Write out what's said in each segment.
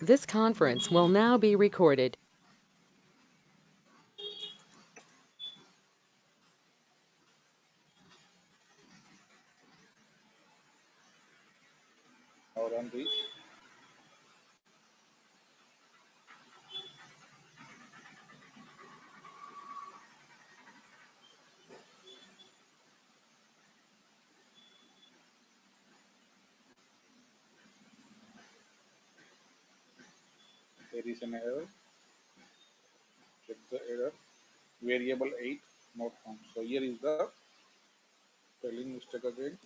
This conference will now be recorded. Now run this. There is an error. Check the error. Variable 8 not found. So here is the spelling mistake again.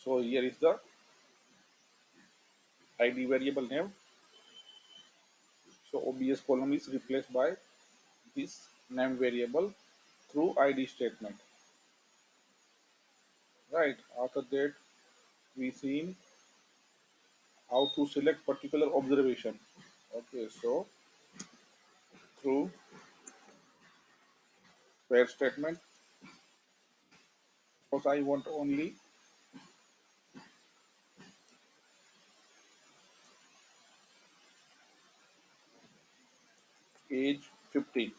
So here is the ID variable name. So OBS column is replaced by this name variable through ID statement. Right. After that, we seen how to select particular observation. Okay. So through where statement. Because I want only age 15.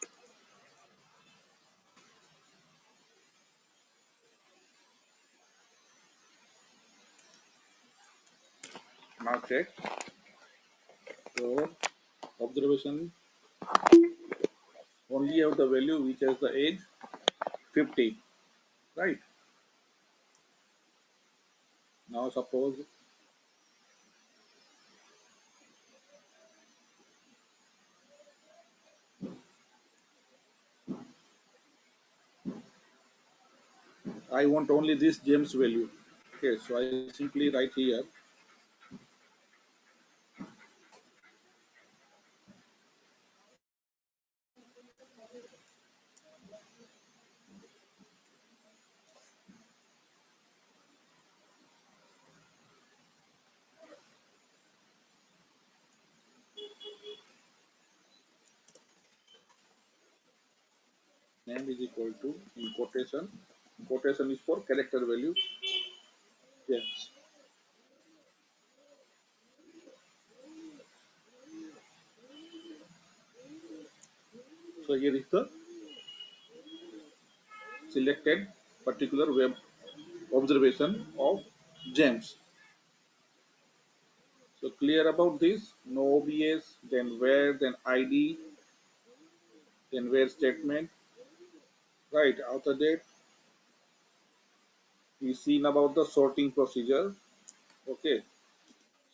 Now check. So observation only have the value which has the age 50. Right. Now suppose I want only this James value. Okay, so I simply write here name is equal to in quotation. Quotation is for character value James. So here is the selected particular web observation of James. So clear about this, no OBS, then where, then ID, then where statement. Right, after that we seen about the sorting procedure. Okay,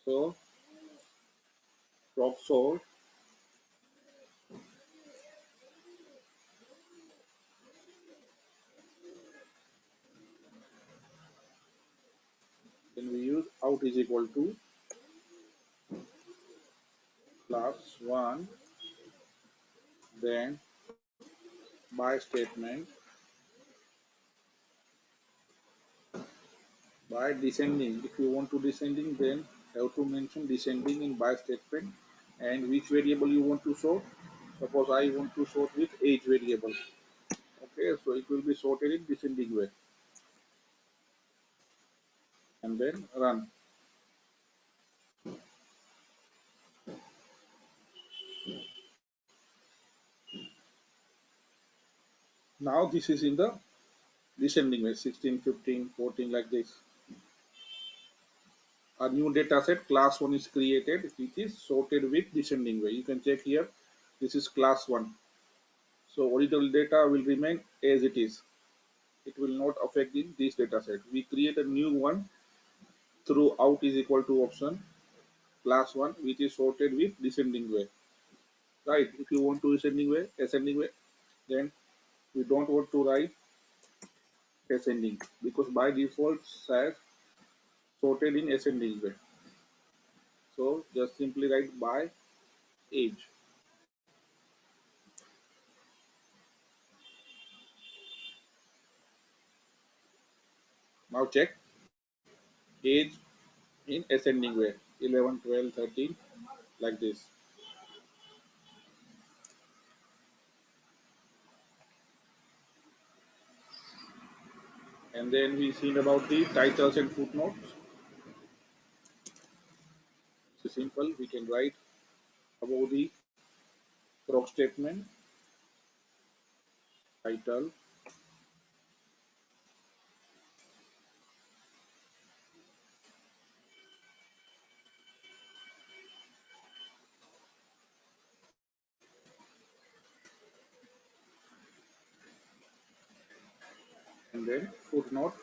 so prop sort, then we use out is equal to class 1, then by statement by descending. If you want to descending, then have to mention descending in by statement and which variable you want to sort. Suppose I want to sort with age variable. Okay, so it will be sorted in descending way and then run. Now this is in the descending way 16, 15, 14 like this. A new data set class 1 is created which is sorted with descending way. You can check here. This is class 1. So original data will remain as it is. It will not affect in this data set. We create a new one through out is equal to option class 1 which is sorted with descending way. Right. If you want to ascending way, then we don't want to write ascending because by default SAS sorted in ascending way. So just simply write by age. Now check age in ascending way 11, 12, 13 like this. And then we seen about the titles and footnotes. It's simple. We can write about the proc statement, title, and then footnote.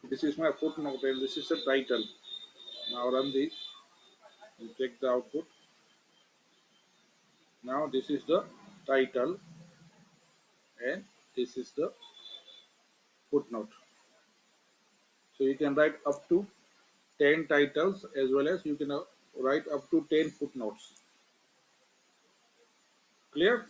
This is my footnote and this is the title. Now run this and check the output. Now this is the title and this is the footnote. So you can write up to 10 titles as well as you can write up to 10 footnotes. Clear?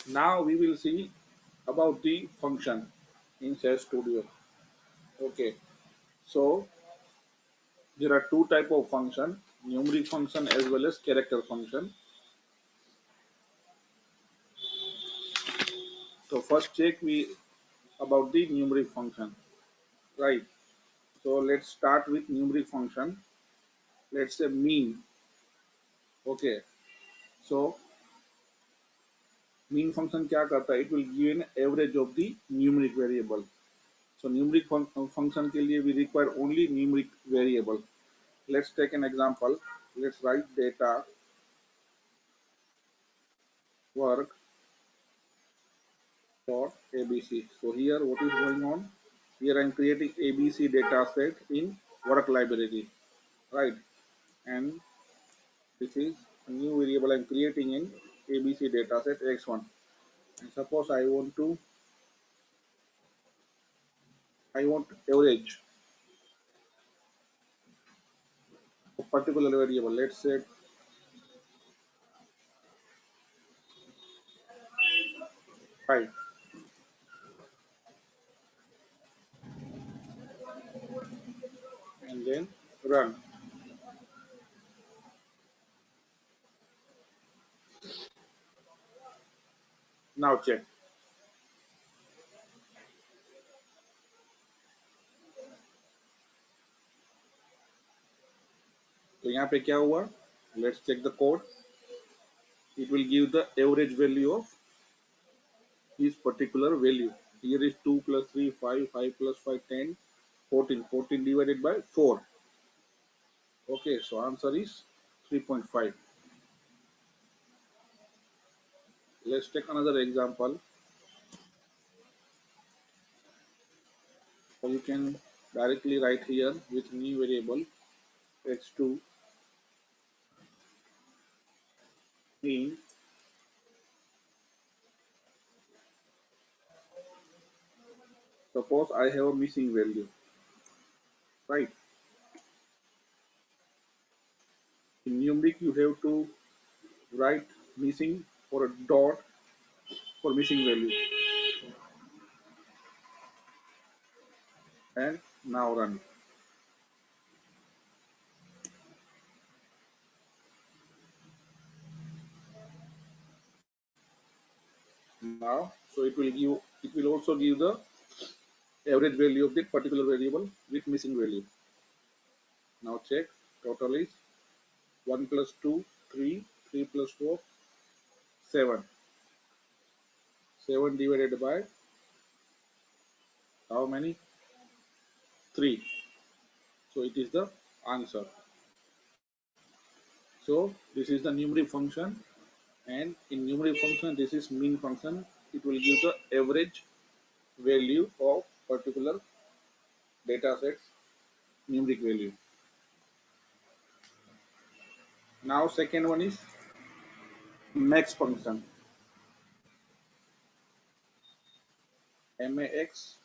Now we will see about the function in SAS Studio. Okay, so there are two type of function, numeric function as well as character function. So first check we about the numeric function, right? So let's start with numeric function. Let's say mean. Okay, so mean function क्या करता है? It will give an average of the numeric variable. So numeric function के लिए we require only numeric variable. Let's take an example. Let's write data work dot abc. So here what is going on? Here I'm creating abc data set in work library, right? And this is a new variable I'm creating in abc data set x1. And suppose I want average of particular variable. Let's say 5 and then run. Now check. तो यहाँ पे क्या हुआ? Let's check the code. It will give the average value of this particular value. Here is 2 plus 3, 5, 5 plus 5, 10, 14. 14 divided by 4. Okay, so answer is 3.5. Let's take another example. So you can directly write here with new variable x2 mean. Suppose I have a missing value, right? In numeric, you have to write missing or a dot for missing value. And now run. Now, so it will also give the average value of that particular variable with missing value. Now check, total is 1 plus 2, 3, 3 plus 4, 7. 7 divided by how many? 3. So it is the answer. So this is the numeric function, and in numeric function this is mean function. It will give the average value of particular data sets, numeric value. Now second one is max function, max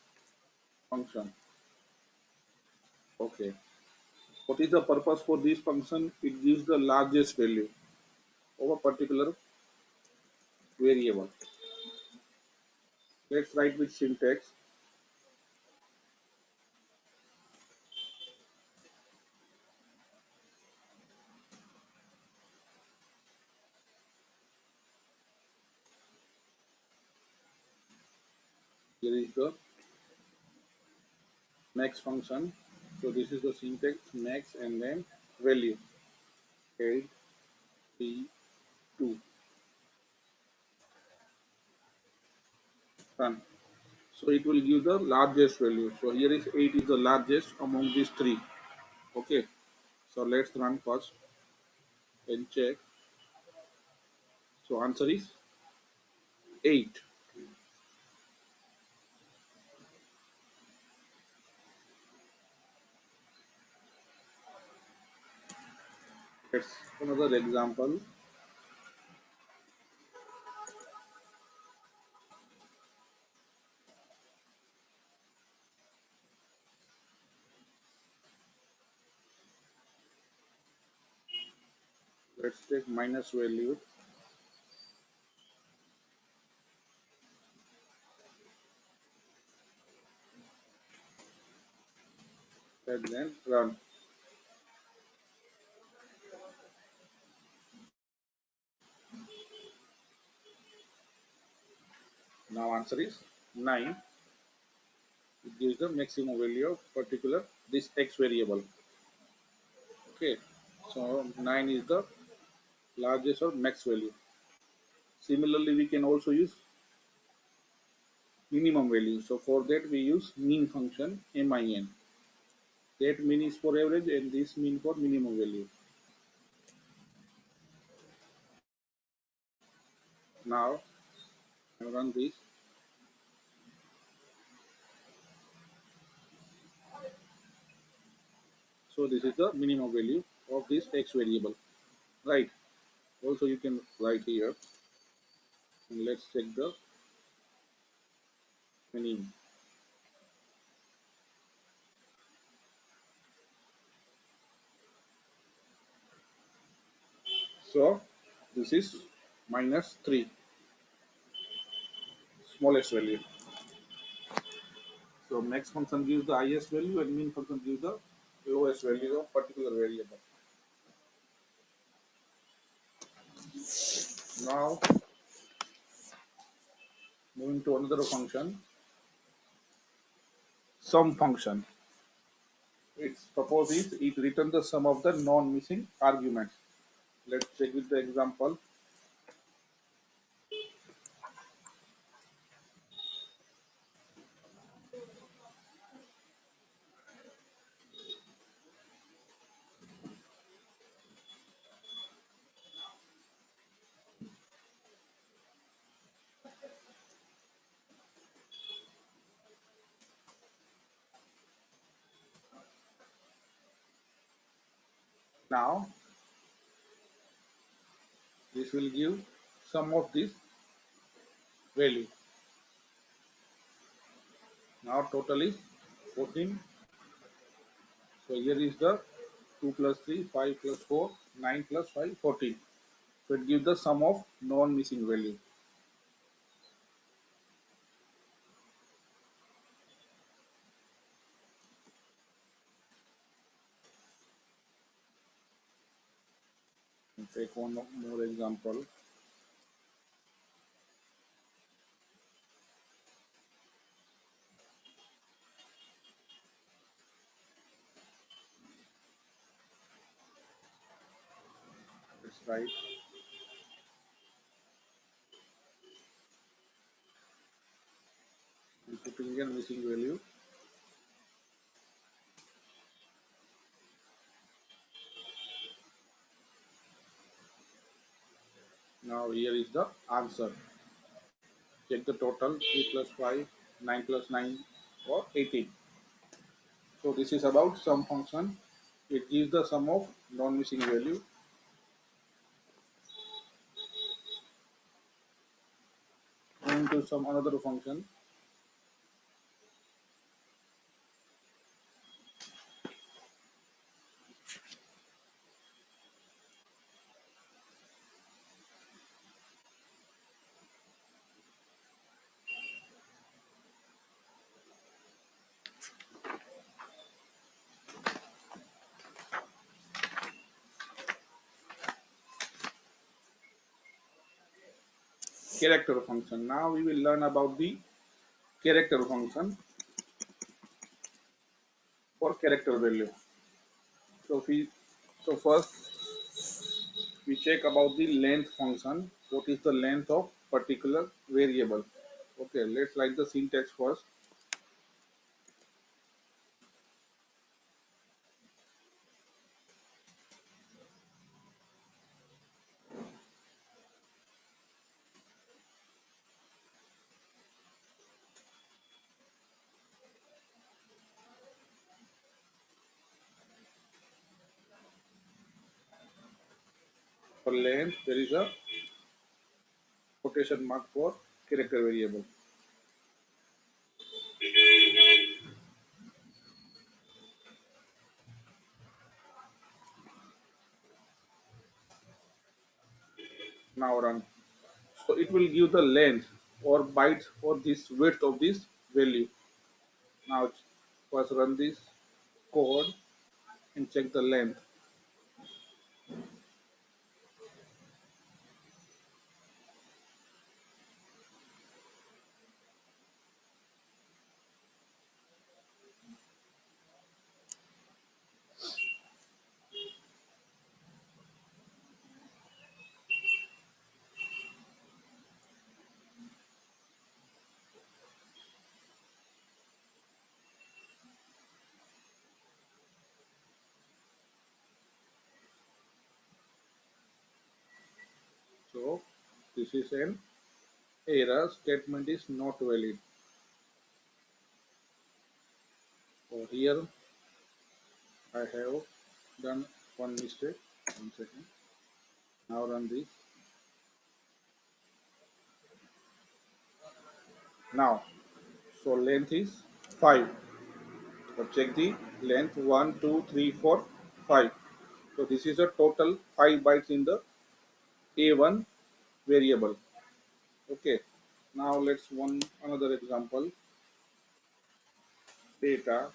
function. Okay. What is the purpose for this function? It gives the largest value of a particular variable. Let's write with syntax. Here is the max function. So this is the syntax max and then value 8, 3, 2. Run. So it will give the largest value. So here is 8 is the largest among these three. Okay. So let's run first and check. So answer is 8. Let's another example. Let's take minus value and then run. Now answer is 9. It gives the maximum value of particular this x variable. Okay. So 9 is the largest or max value. Similarly, we can also use minimum value. So for that we use mean function min. That mean is for average and this mean for minimum value. Now I run this. So this is the minimum value of this x variable, right? Also you can write here and let's check the meaning. So this is minus 3, smallest value. So max function gives the highest value and mean function gives the lowest value of particular variable. Now moving to another function, sum function. Its purpose is it returns the sum of the non-missing arguments. Let's check with the example. Now this will give sum of this value. Now total is 14. So here is the 2 plus 3, 5 plus 4, 9 plus 5, 14. So it gives the sum of non-missing value. Let's take one more example. Let's write. I'm putting again missing value. Now here is the answer. Check the total 3 plus 5, 9 plus 9 or 18. So this is about sum function. It gives the sum of non-missing value. Going to some another function. Character function. Now we will learn about the character function for character value. So first we check about the length function. What is the length of particular variable? Okay, let's write the syntax first. For length, there is a quotation mark for character variable. Now run. So it will give the length or bytes or this width of this value. Now first run this code and check the length. So this is an error statement is not valid. So here I have done one mistake. One second. Now run this. Now, so length is 5. So check the length 1, 2, 3, 4, 5. So this is a total 5 bytes in the A1 variable. Okay. Now let's one another example. Data.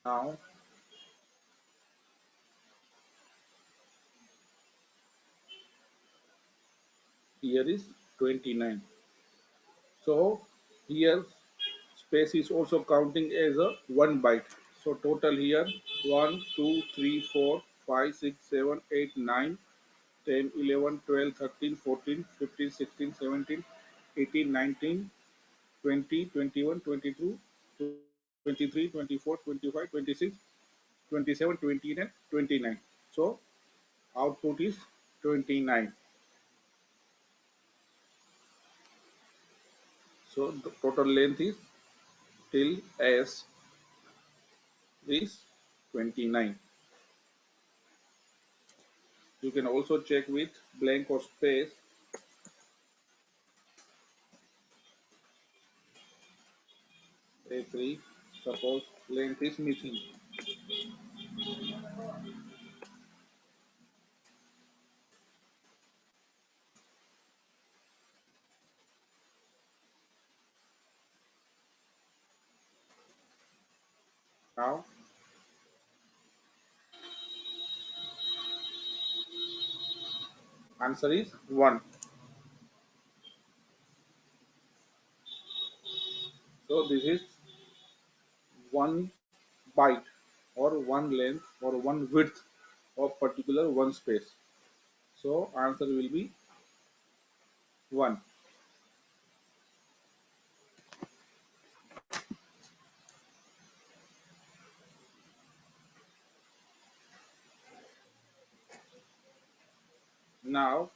Now here is 29. So here space is also counting as a 1 byte. So total here 1, 2, 3, 4, 5, 6, 7, 8, 9, 10, 11, 12, 13, 14, 15, 16, 17, 18, 19, 20, 21, 22, 23, 24, 25, 26, 27, 28, and 29. So output is 29. So the total length is till s is 29. You can also check with blank or space. A3, suppose length is missing. Now answer is 1. So this is one byte or one length or one width of particular one space. So answer will be 1. Now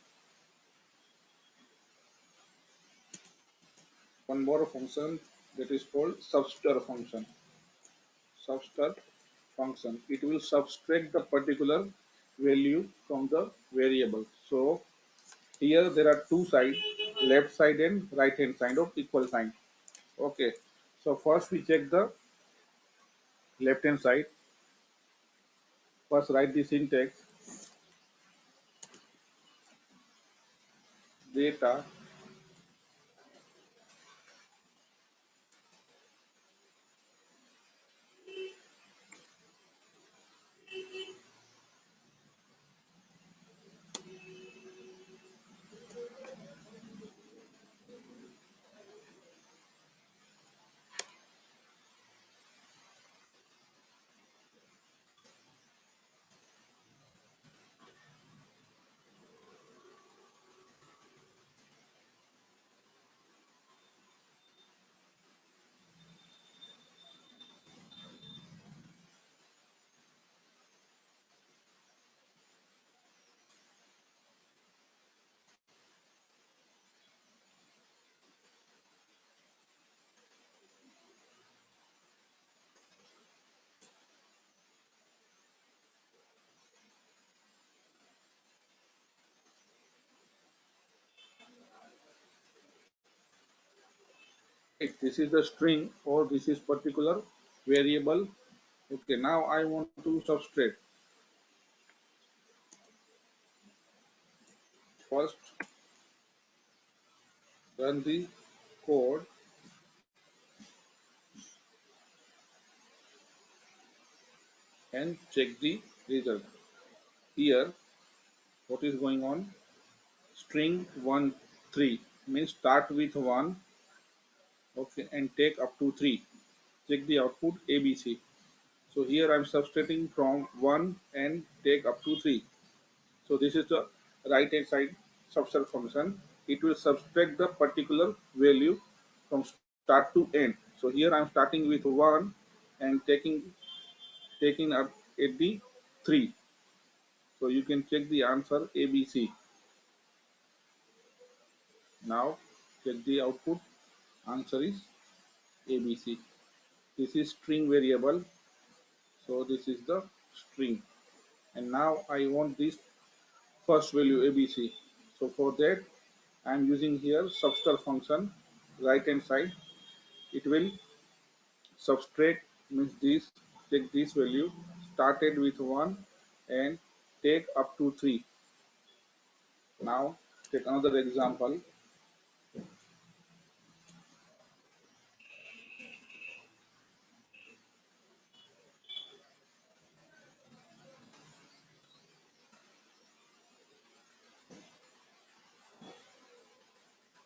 one more function that is called subster function. Subster function. It will subtract the particular value from the variable. So here there are two sides, left side and right hand side of equal sign. Okay. So first we check the left hand side. First write the syntax data if this is the string or this is particular variable. Okay, now I want to subtract. First run the code and check the result. Here what is going on? String 1 3 means start with 1, okay, and take up to 3. Check the output ABC. So here I'm subtracting from 1 and take up to 3. So this is the right hand side subtract function. It will subtract the particular value from start to end. So here I'm starting with 1 and taking up at the 3. So you can check the answer ABC. Now check the output. Answer is ABC. This is string variable. So this is the string. And now I want this first value ABC. So for that I am using here subster function, right hand side. It will subtract means this, take this value started with 1 and take up to 3. Now take another example.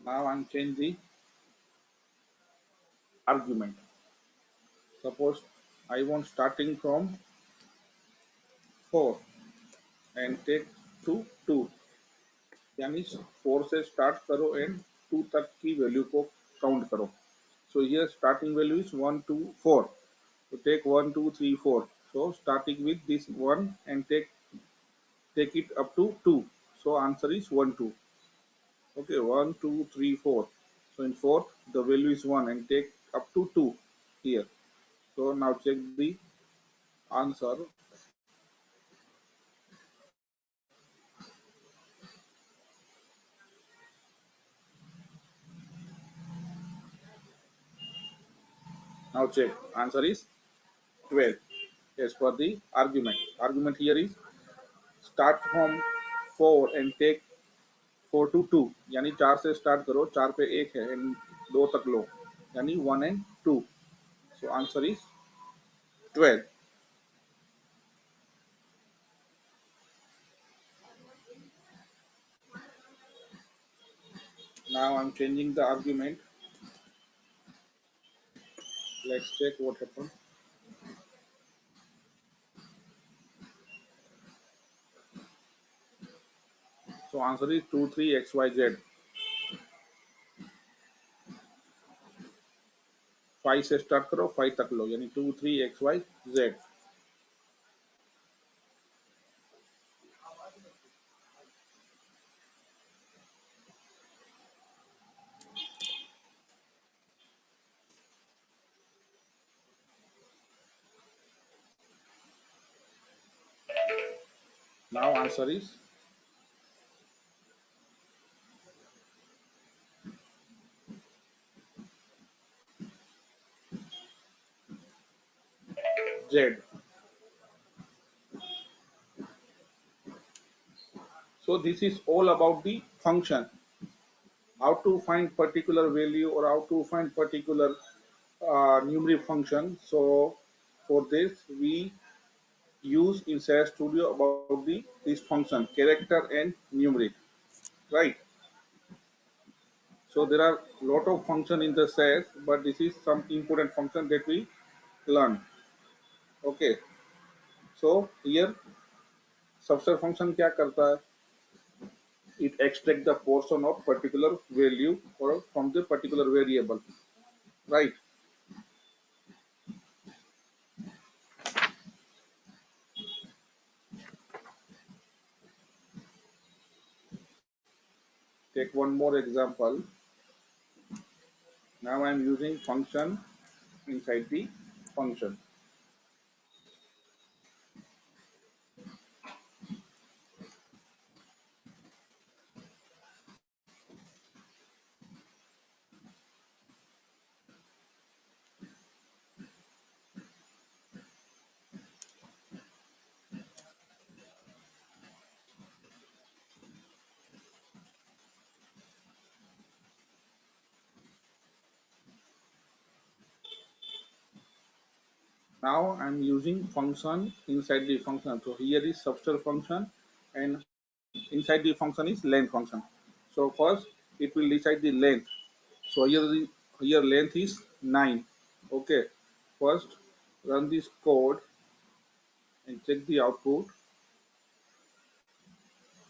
Now I'm changing the argument. Suppose I want starting from 4 and take to 2, यानी 4 से start करो and 2 तक की value को count करो. So here starting value is 1 2 4. So take 1 2 3 4. So starting with this 1 and take it up to 2. So answer is 1 2. Okay, 1 2 3 4. So in fourth the value is 1 and take up to 2 here. So now check the answer. Now check. Answer is 12 as per the argument. Argument here is start from 4 and take 4 to 2. यानी 4 से start करो, 4 पे 1 है and 2 तक लो, यानी 1 and 2. So answer is 12. Now I'm changing the argument. Let's check what happened. So answer is 2 3 XYZ. 5 से start करो 5 तक लो यानी 2 3 XYZ. Now answer is Z. So this is all about the function. How to find particular value or how to find particular numeric function. So for this we use in SAS Studio about the this function character and numeric, right? So there are lot of function in the SAS, but this is some important function that we learn. Okay, so here subset function क्या करता है? It extract the portion of particular value or from the particular variable, right? Take one more example. Now I am using function inside the function. Now I'm using function inside the function. So here is substr function and inside the function is length function. So first it will decide the length. So here length is 9. Okay. First run this code and check the output.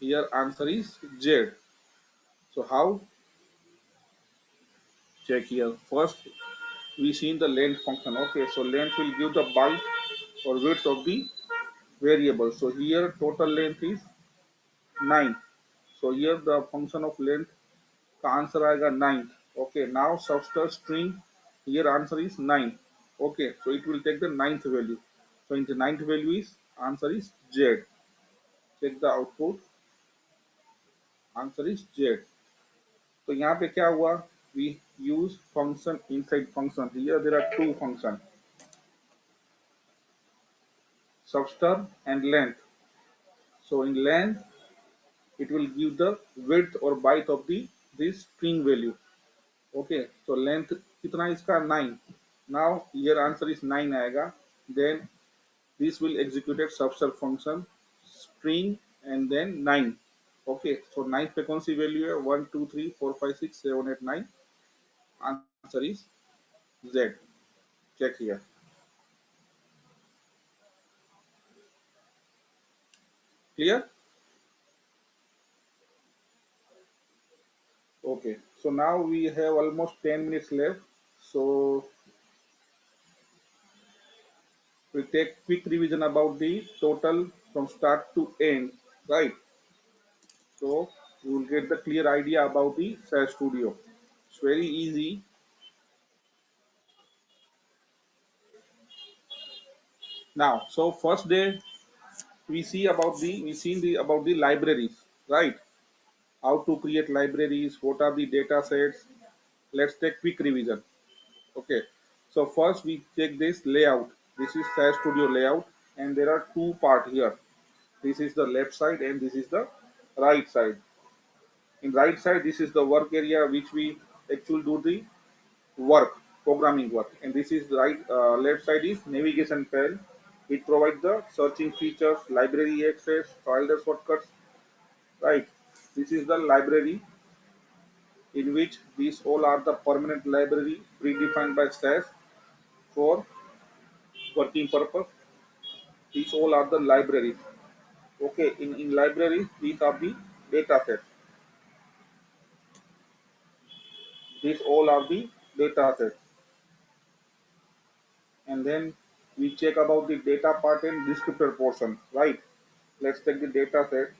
Here answer is Z. So how? Check here. First we see in the length function. Okay. So length will give the byte or width of the variable. So here total length is 9. So here the function of length का answer आएगा 9. Okay, now substr string here answer is 9. Okay, so it will take the ninth value. So in the ninth value is answer is Z. Check the output. Answer is Z. तो यहाँ पे क्या हुआ? We use function inside function. Here there are two function, substr and length. So in length it will give the width or byte of the this string value. Okay, so length कितना इसका 9. Now here answer is 9 आएगा. Then this will execute substr function string and then 9. Okay, so 9 पे कौन सी value है? 1 2 3 4 5 6 7 8 9. Answer is Z. Check here. Clear? Okay, so now we have almost 10 minutes left. So we take quick revision about the total from start to end, right? So you will get the clear idea about the SAS Studio. It's very easy. Now, so first day we seen the about the libraries, right? How to create libraries, what are the data sets. Let's take quick revision. Okay, so first we check this layout. This is SAS Studio layout, and there are two part here. This is the left side and this is the right side. In right side, this is the work area which we actually do the work, programming work, and this is the right left side is navigation panel. It provides the searching features, library access, folder shortcuts, right? This is the library in which these all are the permanent library predefined by SAS. for working purpose. These all are the libraries. Okay, in libraries, these are the data sets. These all are the data sets. And then we check about the data part and descriptor portion, right? Let's take the data set.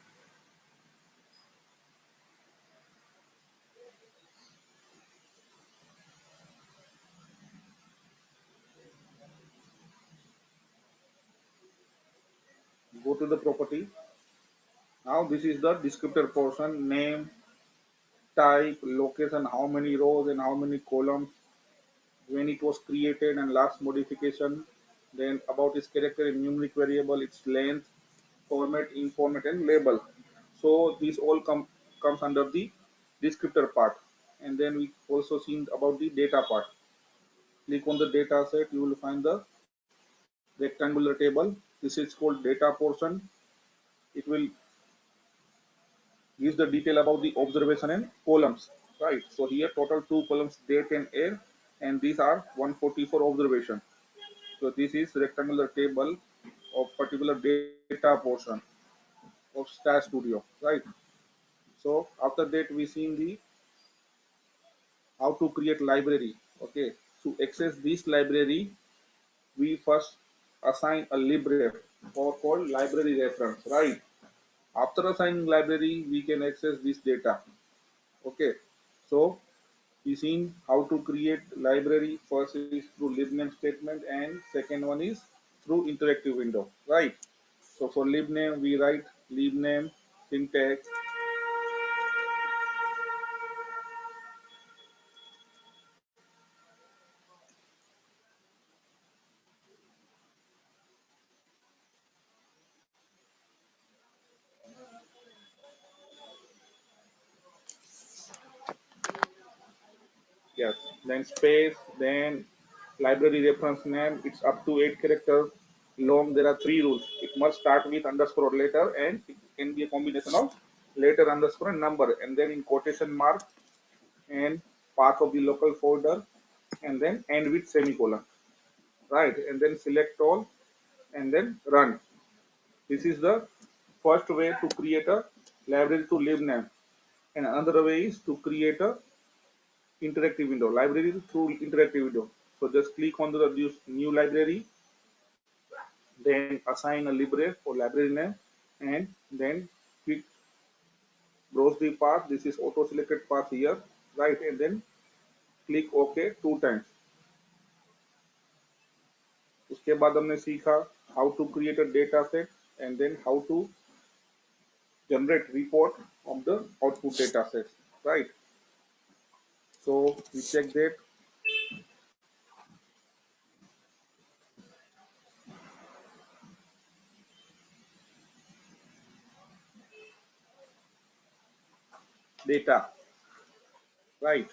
Go to the property. Now this is the descriptor portion, name, type, location, how many rows and how many columns, when it was created and last modification, then about its character and numeric variable, its length, format, informat, and label. So these all comes under the descriptor part. And then we also seen about the data part. Click on the data set, you will find the rectangular table. This is called data portion. It will gives the detail about the observation and columns, right? So here total two columns, date and year, and these are 144 observation. So this is rectangular table of particular data portion of Star Studio, right? So after that we seen the how to create library. Okay, to access this library, we first assign a library or called library reference, right? After assigning library, we can access this data. Okay, so we seen how to create library. First is through libname statement, and second one is through interactive window, right? So for libname, we write libname syntax. Yes, then space, then library reference name. It's up to 8 characters long. There are three rules. It must start with underscore or letter, and it can be a combination of letter, underscore, and number, and then in quotation mark, and path of the local folder, and then end with semicolon, right? And then select all, and then run. This is the first way to create a library to libname, and another way is to create a interactive window, library through interactive window. So just click on the new library, then assign a library for library name, and then click browse the path. This is auto selected path here, right? And then click OK 2 times. उसके बाद हमने सीखा how to create a data set and then how to generate report of the output data set, right? So we check that data, right?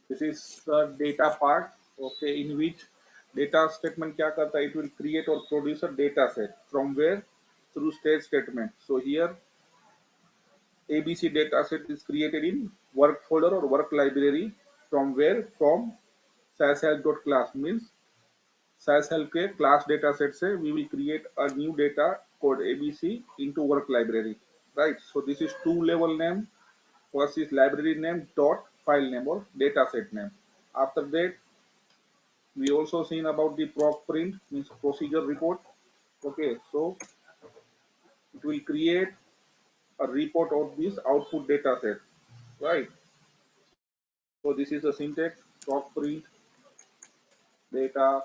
This is the data part, okay, in which data statement क्या करता है? It will create or produce a data set from where? Through state statement. So here ABC data set is created in work folder or work library from where? From sashelp.class means sashelp के class data set से we will create a new data called ABC into work library, right? So this is two level name. First is library name dot file name or data set name. After that, we also seen about the proc print means procedure report. Okay, so it will create a report of this output data set, right? So this is the syntax proc print data,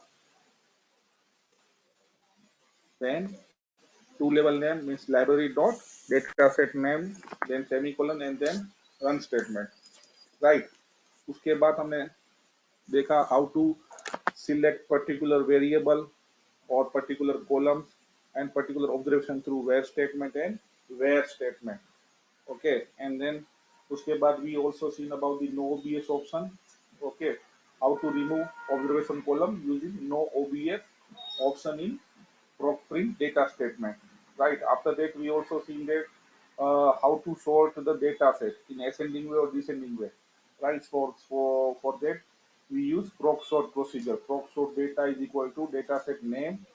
then two level name means library dot data set name, then semicolon, and then run statement, right? उसके बाद हमने देखा how to select particular variable or particular columns and particular observation through where statement and where statement. Okay, and then उसके बाद we also seen about the no obs option. Okay, how to remove observation column using no obs option in proc print data statement, right? After that, we also seen that how to sort the data set in ascending way or descending way, right? For that, we use proc sort procedure. Proc sort data is equal to data set name,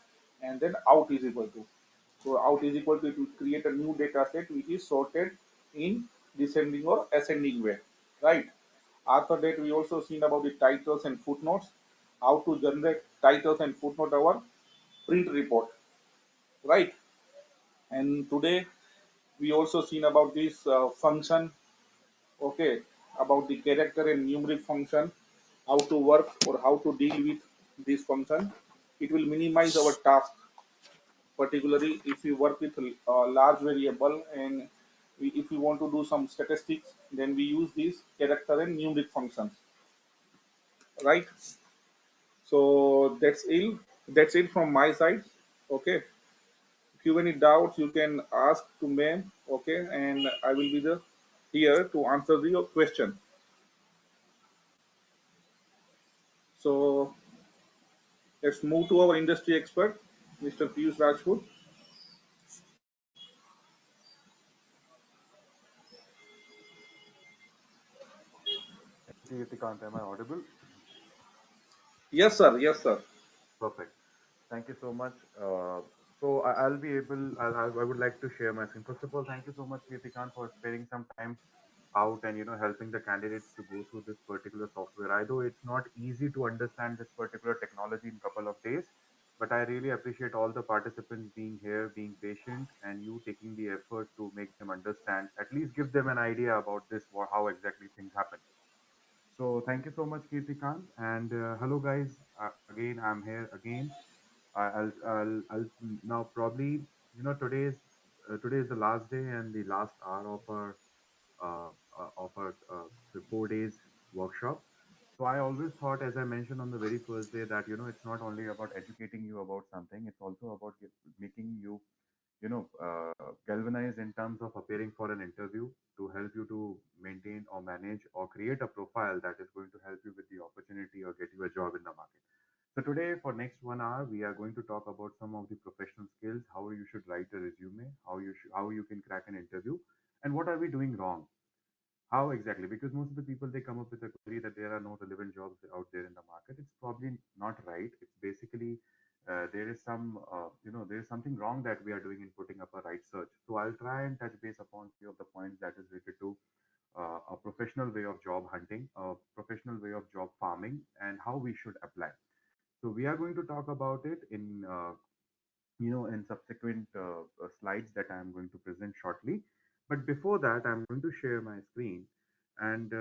and then out is equal to. So out is equal to create a new data set which is sorted in descending or ascending way, right? After that, we also seen about the titles and footnotes, how to generate titles and footnote our print report, right? And today we also seen about this function, okay, about the character and numeric function, how to work or how to deal with this function. It will minimize our task, particularly if you work with a large variable and if we want to do some statistics, then we use these character and numeric functions, right? So that's it from my side, okay. If you have any doubts, you can ask to me, okay, and I will be here to answer your question. So let's move to our industry expert, Mr. Piyush Rajput. Kirtikant, am I audible? Yes, sir. Yes, sir. Perfect. Thank you so much. I'll be able, I would like to share my screen. First of all, thank you so much, Kirtikant, for sparing some time out and, helping the candidates to go through this particular software. I know it's not easy to understand this particular technology in a couple of days, but I really appreciate all the participants being here, being patient, and you taking the effort to make them understand, at least give them an idea about this, how exactly things happen. So thank you so much, Kirtikant. And hello, guys. Again, I'm here again. I'll now probably, today is the last day and the last hour of our 4 days workshop. So I always thought, as I mentioned on the very first day, that it's not only about educating you about something; it's also about making you galvanize in terms of appearing for an interview to help you to maintain or manage or create a profile that is going to help you with the opportunity or get you a job in the market. So today, for next 1 hour, we are going to talk about some of the professional skills, how you should write a resume, how you can crack an interview, and what are we doing wrong. How exactly? Because most of the people, they come up with a query that there are no relevant jobs out there in the market. It's probably not right. It's basically there is there is something wrong that we are doing in putting up a right search. So I'll try and touch base upon few of the points that is related to a professional way of job hunting, a professional way of job farming, and how we should apply. So we are going to talk about it in subsequent slides that I am going to present shortly. But before that, I'm going to share my screen. And,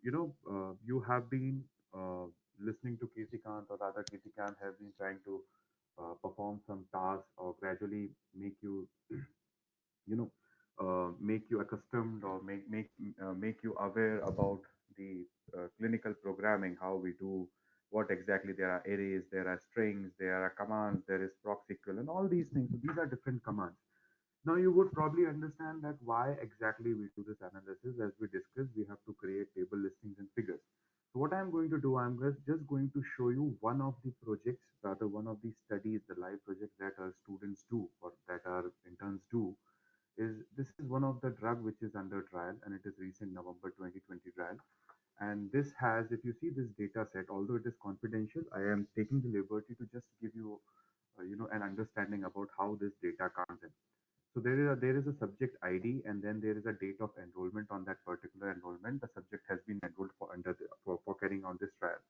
you have been listening to Kirtikant, or rather Kirtikant have been trying to perform some tasks or gradually you know, make you accustomed or make you aware about the clinical programming, how we do, what exactly there are arrays, there are strings, there are commands, there is proc_sql, and all these things. So these are different commands. Now you would probably understand that why exactly we do this analysis. As we discussed, we have to create table listings and figures. So what I'm going to do, I'm just going to show you one of the projects, rather one of the studies, the live projects that our students do or that our interns do. This is one of the drug which is under trial, and it is recent November 2020 trial. And this has, if you see this data set, although it is confidential, I am taking the liberty to just give you an understanding about how this data comes in. So there is a subject ID, and then there is a date of enrollment. On that particular enrollment, the subject has been enrolled for carrying on this trial.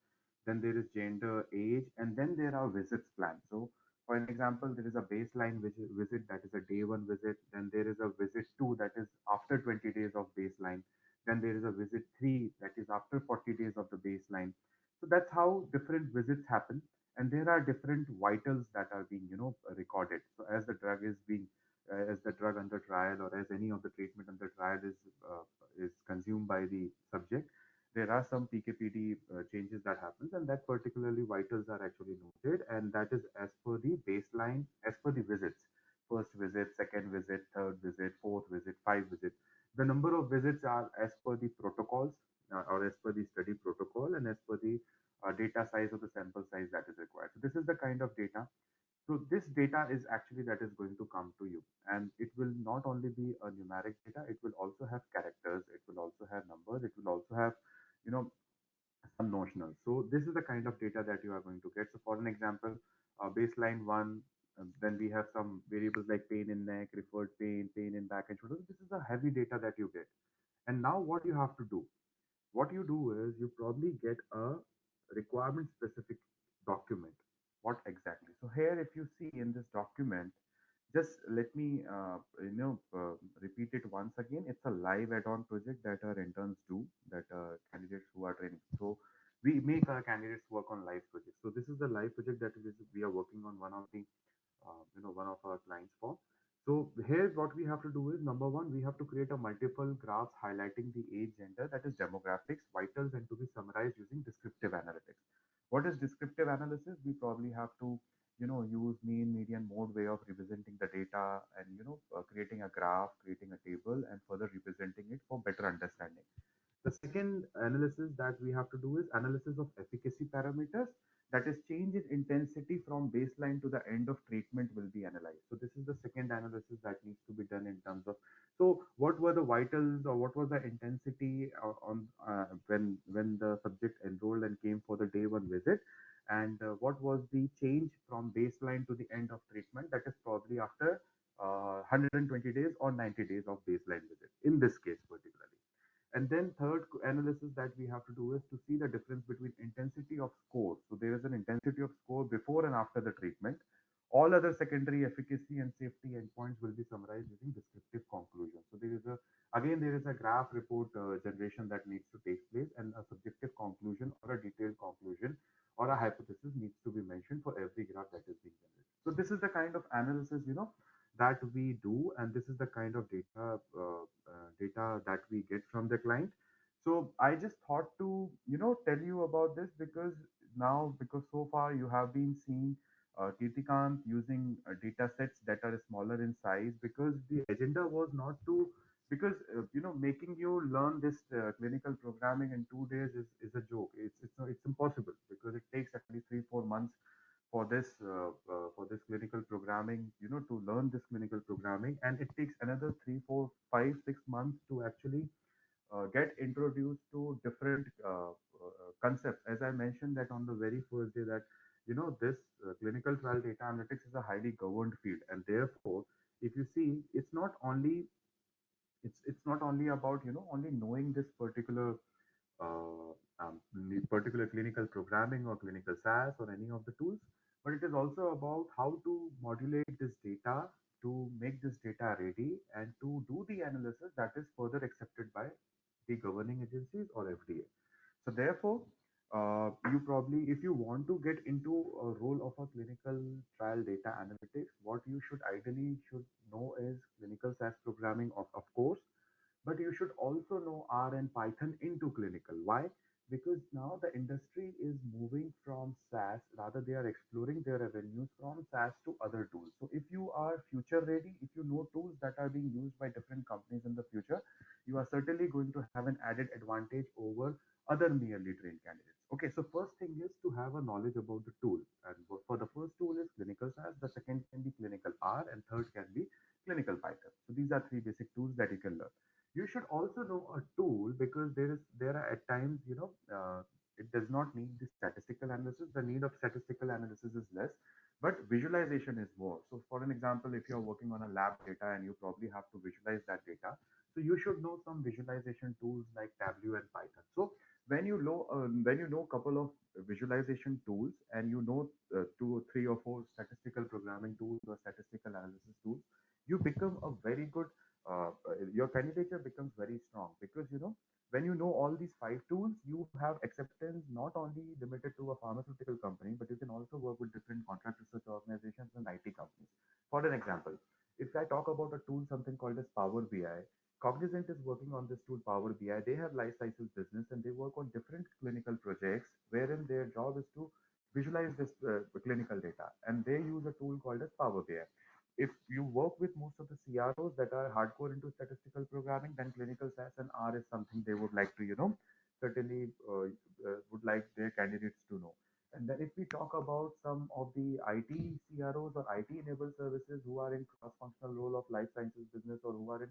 Then there is gender, age, and then there are visits planned. So for an example, there is a baseline visit that is a day one visit. Then there is a visit two that is after 20 days of baseline. Then there is a visit three that is after 40 days of the baseline. So that's how different visits happen. And there are different vitals that are being, recorded. So as the drug under trial or as any of the treatment under trial is consumed by the subject, there are some PKPD changes that happens, and that particularly vitals are actually noted, and that is as per the baseline, as per the visits. First visit, second visit, third visit, fourth visit, five visits. The number of visits are as per the protocols or as per the study protocol and as per the data size of the sample size that is required. So this is the kind of data. So this data is actually that is going to come to you, and it will not only be a numeric data, it will also have characters, it will also have numbers, it will also have, you know, some notional. So this is the kind of data that you are going to get. So for an example, baseline one, then we have some variables like pain in neck, referred pain, pain in back and shoulders. This is the heavy data that you get. And now what you have to do? What you do is you probably get a requirement specific document. What exactly? So here, if you see in this document, just let me repeat it once again. It's a live add-on project that our interns do, that candidates who are training. So we make our candidates work on live projects. So this is the live project that we are working on one of the one of our clients for. So here what we have to do is, number one, we have to create a multiple graphs highlighting the age, gender, that is demographics, vitals, and to be summarized using descriptive analytics. What is descriptive analysis? We probably have to use mean, median, mode way of representing the data, and creating a graph, creating a table, and further representing it for better understanding. The second analysis that we have to do is analysis of efficacy parameters, that is change in intensity from baseline to the end of treatment will be analyzed. So this is the second analysis that needs to be done in terms of, so what were the vitals or what was the intensity on when the subject enrolled and came for the day one visit, and what was the change from baseline to the end of treatment, that is probably after 120 days or 90 days of baseline visit in this case particularly. And then third analysis that we have to do is to see the difference between intensity of score. So there is an intensity of score before and after the treatment. All other secondary efficacy and safety endpoints will be summarized using descriptive conclusion. So there is a graph report generation that needs to take place, and a subjective conclusion or a detailed conclusion or a hypothesis needs to be mentioned for every graph that is being generated. So this is the kind of analysis that we do, and this is the kind of data that we get from the client. So I just thought to tell you about this, because because so far you have been seeing Kirtikant using data sets that are smaller in size, because the agenda was not to, because making you learn this clinical programming in 2 days is a joke. It's impossible, because it takes at least 3 4 months for this clinical programming, to learn this clinical programming, and it takes another 3 4 5 6 months to actually get introduced to different concepts. As I mentioned that on the very first day, that this clinical trial data analytics is a highly governed field, and therefore, if you see, it's not only about only knowing this uh, particular clinical programming or clinical SaaS or any of the tools, but it is also about how to modulate this data to make this data ready and to do the analysis that is further accepted by the governing agencies or FDA. So therefore, you probably, if you want to get into a role of a clinical trial data analytics, what you should ideally should know is clinical SaaS programming, of course, but you should also know R and Python into clinical. Why? Because now the industry is moving from SaaS, rather they are exploring their revenues from SaaS to other tools. So if you are future ready, if you know tools that are being used by different companies in the future, you are certainly going to have an added advantage over other merely trained candidates. Okay, so first thing is to have a knowledge about the tool. And for the first tool is clinical SaaS, the second can be clinical R, and third can be clinical Python. So these are three basic tools that you can learn. You should also know a tool, because there are at times it does not need the statistical analysis. The need of statistical analysis is less, but visualization is more. So for an example, if you're working on a lab data and you probably have to visualize that data, so you should know some visualization tools like Tableau and Python. So when you know couple of visualization tools, and you know two or three or four statistical programming tools or statistical analysis tools, you become a very good your candidature becomes very strong, because when you know all these five tools, you have acceptance not only limited to a pharmaceutical company, but you can also work with different contract research organizations and IT companies. For an example, if I talk about a tool, something called as Power BI, Cognizant is working on this tool Power BI. They have life cycle business, and they work on different clinical projects wherein their job is to visualize this clinical data, and they use a tool called as Power BI. If you work with most of the CROs that are hardcore into statistical programming, then clinical SaaS and R is something they would like to, certainly would like their candidates to know. And then if we talk about some of the IT CROs or IT enabled services who are in cross-functional role of life sciences business, or who are in,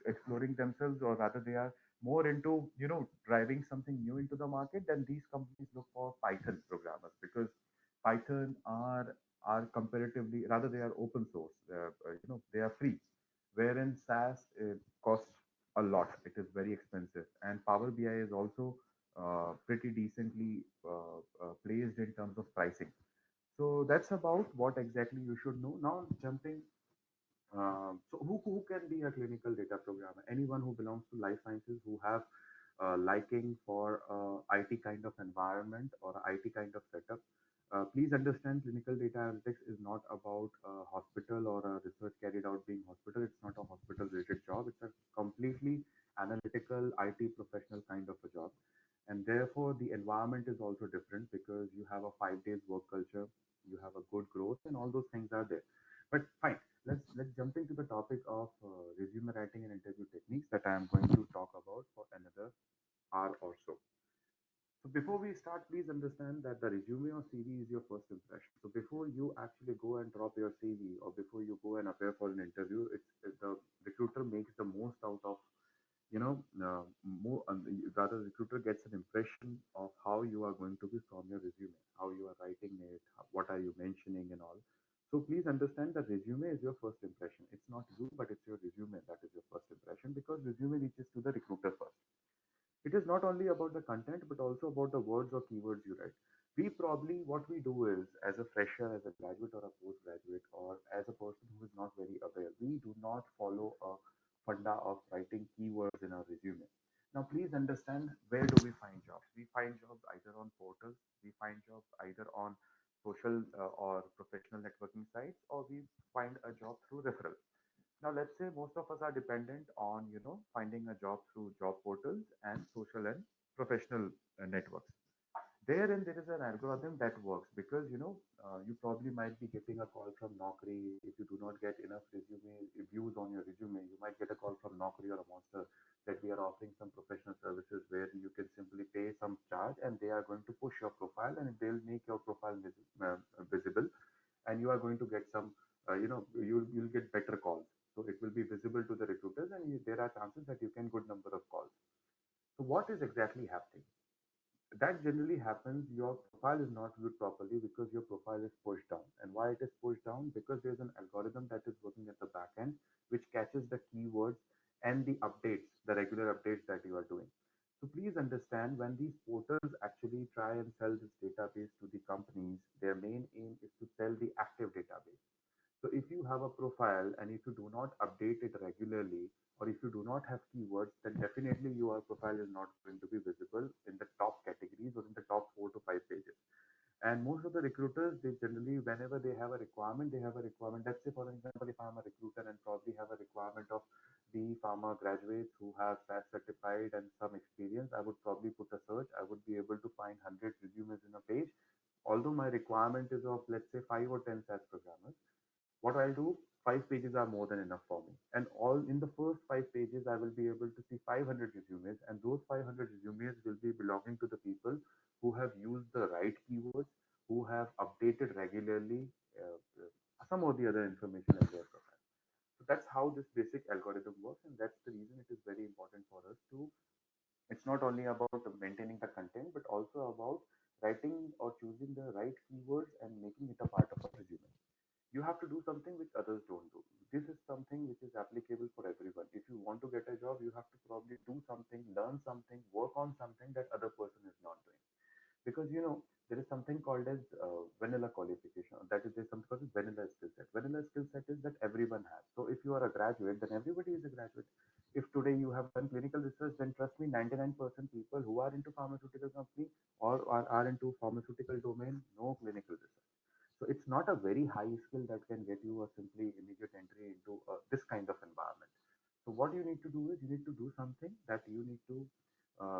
exploring themselves, or rather they are more into, driving something new into the market, then these companies look for Python programmers, because Python are comparatively, rather they are open source, they are free, wherein SaaS costs a lot. It is very expensive, and Power BI is also pretty decently placed in terms of pricing. So that's about what exactly you should know. Now jumping, so who can be a clinical data programmer? Anyone who belongs to life sciences, who have liking for IT kind of environment or IT kind of setup. Please understand, clinical data analytics is not about a hospital or a research carried out being hospital. It's not a hospital related job. It's a completely analytical IT professional kind of a job. And therefore, the environment is also different, because you have a 5 days work culture, you have a good growth, and all those things are there. But fine, let's jump into the topic of resume writing and interview techniques that I am going to talk about for another hour or so. So before we start, please understand that the resume or CV is your first impression. So before you actually go and drop your CV, or before you go and appear for an interview, the recruiter makes the most out of, more, rather recruiter gets an impression of how you are going to be from your resume, how you are writing it, what are you mentioning and all. So please understand that resume is your first impression. It's not you, but it's your resume that is your first impression, because resume reaches to the recruiter first. It is not only about the content, but also about the words or keywords you write. We probably, what we do is, as a fresher, as a graduate or a postgraduate, or as a person who is not very aware, we do not follow a funda of writing keywords in our resume. Now, please understand, where do we find jobs? We find jobs either on portals, we find jobs either on social or professional networking sites, or we find a job through referral. Now, let's say most of us are dependent on, finding a job through job portals and social and professional networks. Therein, there is an algorithm that works, because, you probably might be getting a call from Naukri. If you do not get enough resume views on your resume, you might get a call from Naukri or a Monster that we are offering some professional services where you can simply pay some charge, and they are going to push your profile, and they'll make your profile visible, and you are going to get some, you'll get better calls. So it will be visible to the recruiters, and there are chances that you can good number of calls. So what is exactly happening? That generally happens, your profile is not viewed properly because your profile is pushed down. And why it is pushed down? Because there's an algorithm that is working at the back end, which catches the keywords and the updates, the regular updates that you are doing. So please understand, when these portals actually try and sell this database to the companies, their main aim is to sell the active database. So if you have a profile and if you do not update it regularly, or if you do not have keywords, then definitely your profile is not going to be visible in the top categories or in the top 4 to 5 pages. And most of the recruiters, they generally, whenever they have a requirement, they have a requirement. Let's say, for example, if I'm a recruiter and probably have a requirement of the pharma graduates who have SAS certified and some experience, I would probably put a search. I would be able to find 100 resumes in a page. Although my requirement is of, let's say, 5 or 10 SAS programmers, what I'll do, 5 pages are more than enough for me. And all in the first 5 pages, I will be able to see 500 resumes, and those 500 resumes will be belonging to the people who have used the right keywords, who have updated regularly some of the other information in their profile. So that's how this basic algorithm works, and that's the reason it is very important for us to. It's not only about maintaining the content, but also about writing or choosing the right keywords and making it a part of a resume. You have to do something which others don't do. This is something which is applicable for everyone. If you want to get a job, you have to probably do something, learn something, work on something that other person is not doing. Because there is something called as vanilla qualification. That is, there's something called as vanilla skill set. Vanilla skill set is that everyone has. So if you are a graduate, then everybody is a graduate. If today you have done clinical research, then trust me, 99% people who are into pharmaceutical company or are into pharmaceutical domain know clinical research. So it's not a very high skill that can get you a simply immediate entry into this kind of environment. So what you need to do is, you need to do something that you need to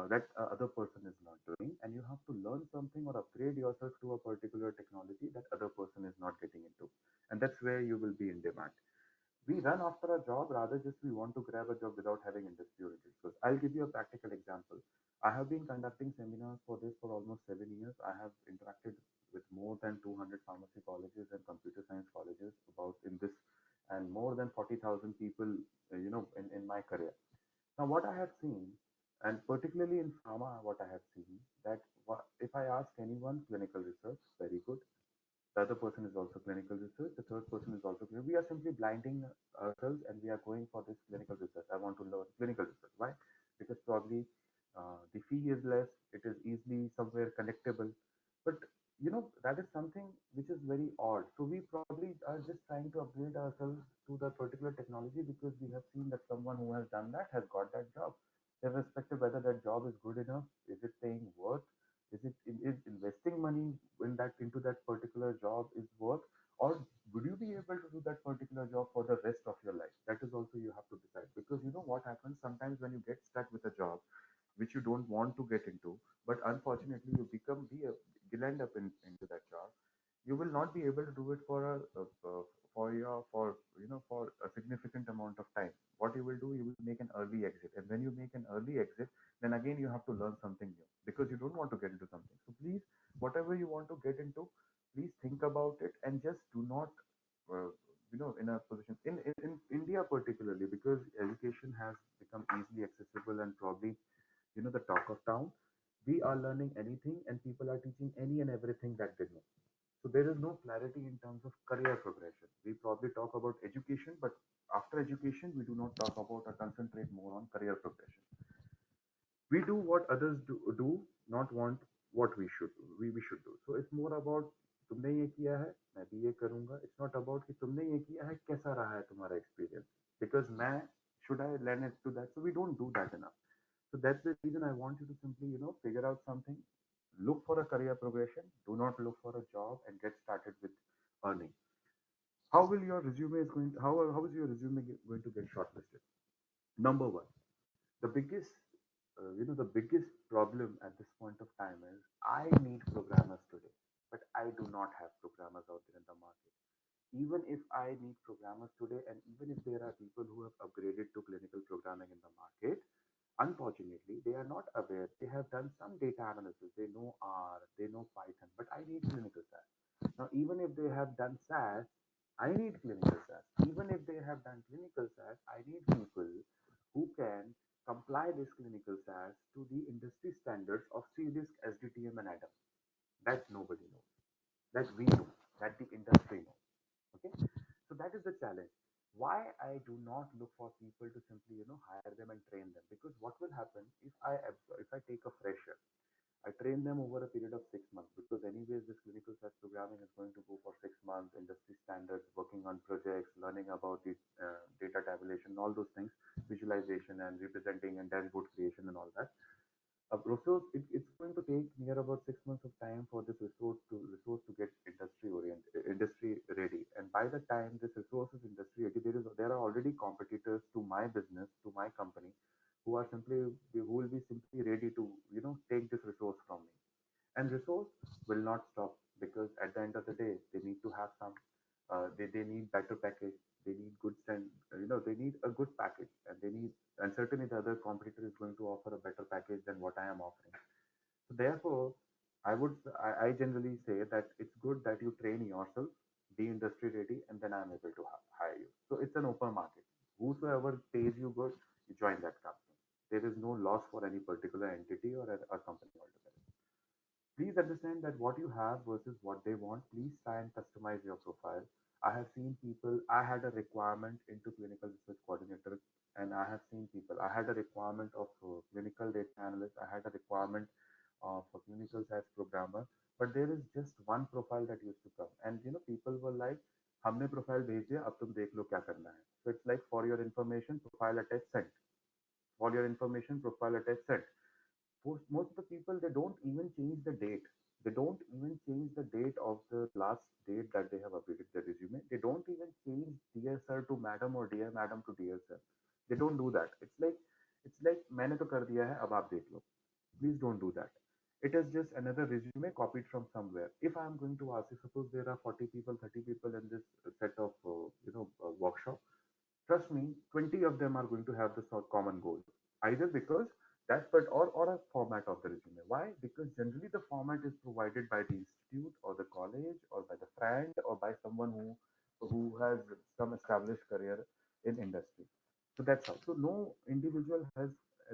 that other person is not doing, and you have to learn something or upgrade yourself to a particular technology that other person is not getting into, and that's where you will be in demand. We run after a job, rather just we want to grab a job without having industry oriented skills. I'll give you a practical example. I have been conducting seminars for this for almost 7 years. I have interacted with more than 200 pharmacy colleges and computer science colleges about in this, and more than 40,000 people, in my career. Now, what I have seen, and particularly in pharma, what I have seen, that if I ask anyone, clinical research, very good. The other person is also clinical research. The third person is also clinical. We are simply blinding ourselves and we are going for this clinical research. I want to learn clinical research. Why? Because probably the fee is less, it is easily somewhere connectable. But that is something which is very odd. So we probably are just trying to upgrade ourselves to that particular technology because we have seen that someone who has done that has got that job. Irrespective whether that job is good enough, is it paying worth, is investing money in that into that particular job is worth, or would you be able to do that particular job for the rest of your life? That is also you have to decide, because you know what happens sometimes when you get stuck with a job which you don't want to get into, but unfortunately you'll end up into that job. You will not be able to do it for a significant amount of time. What you will do, you will make an early exit, and when you make an early exit, then again you have to learn something new because you don't want to get into something. So please, whatever you want to get into, please think about it and just do not in a position in India particularly, because education has become easily accessible and probably the talk of town. We are learning anything and people are teaching any and everything that they know. So there is no clarity in terms of career progression. We probably talk about education, but after education, we do not talk about or concentrate more on career progression. We do what others do not want what we should do. So it's more about तुमने ये किया है मैं भी ये करूंगा. It's not about कि तुमने ये किया है कैसा रहा है तुम्हारा experience, because मैं should I learn it to that. So we don't do that enough. So that's the reason I want you to simply figure out something, look for a career progression, do not look for a job and get started with earning. How will your resume is going to, how is your resume going to get shortlisted? Number one, the biggest the biggest problem at this point of time is I need programmers today, but I do not have programmers out there in the market. Even if I need programmers today, and even if there are people who have upgraded to clinical programming in the market, unfortunately they are not aware. They have done some data analysis, they know R, they know Python, but I need clinical SAS. Now even if they have done SAS, I need clinical SAS. Even if they have done clinical SAS, I need people who can comply this clinical SAS to the industry standards of CDISC, SDTM, and ADAM. That nobody knows. That we know. That the industry knows. Okay, so that is the challenge. Why I do not look for people to simply hire them and train them, because what will happen if I take a fresher, I train them over a period of 6 months, because anyways this clinical science programming is going to go for 6 months, industry standards, working on projects, learning about the data tabulation, all those things, visualization and representing and dashboard creation and all that. Resource, it's going to take near about 6 months of time for this resource to get industry ready. And by the time this resource is industry ready, there are already competitors to my business, to my company, who will be simply ready to take this resource from me. And resource will not stop, because at the end of the day they need to have some they need better package, they need good stand they need a good package, and certainly the other competitor is going to offer a better package than what I am offering. So therefore I generally say that it's good that you train yourself, be industry ready, and then I'm able to hire you. So it's an open market. Whosoever pays you good, you join that company. There is no loss for any particular entity or a company altogether. Please understand that what you have versus what they want. Please try and customize your profile. I have seen people, I had a requirement into clinical research coordinator, and I have seen people, I had a requirement of clinical data analyst, I had a requirement of a clinical science programmer, but there is just one profile that used to come. And people were like, हमने profile भेज दिया, अब तुम देख लो क्या करना है. So it's like, for your information, profile attached sent. For your information, profile attached sent. Most of the people, they don't even change the date. They don't even change the date of the last date that they have updated their resume. They don't even change dear sir to madam or dear madam to dear sir. They don't do that. It's like मैंने तो कर दिया है अब आप देख लो. Please don't do that. It is just another resume copied from somewhere. If I am going to ask you, suppose there are 40 people, 30 people in this set of workshop. Trust me, 20 of them are going to have the common goal. Either because That's but or a format of the resume. Why? Because generally the format is provided by the institute or the college or by the friend or by someone who has some established career in industry. So that's how. So no individual has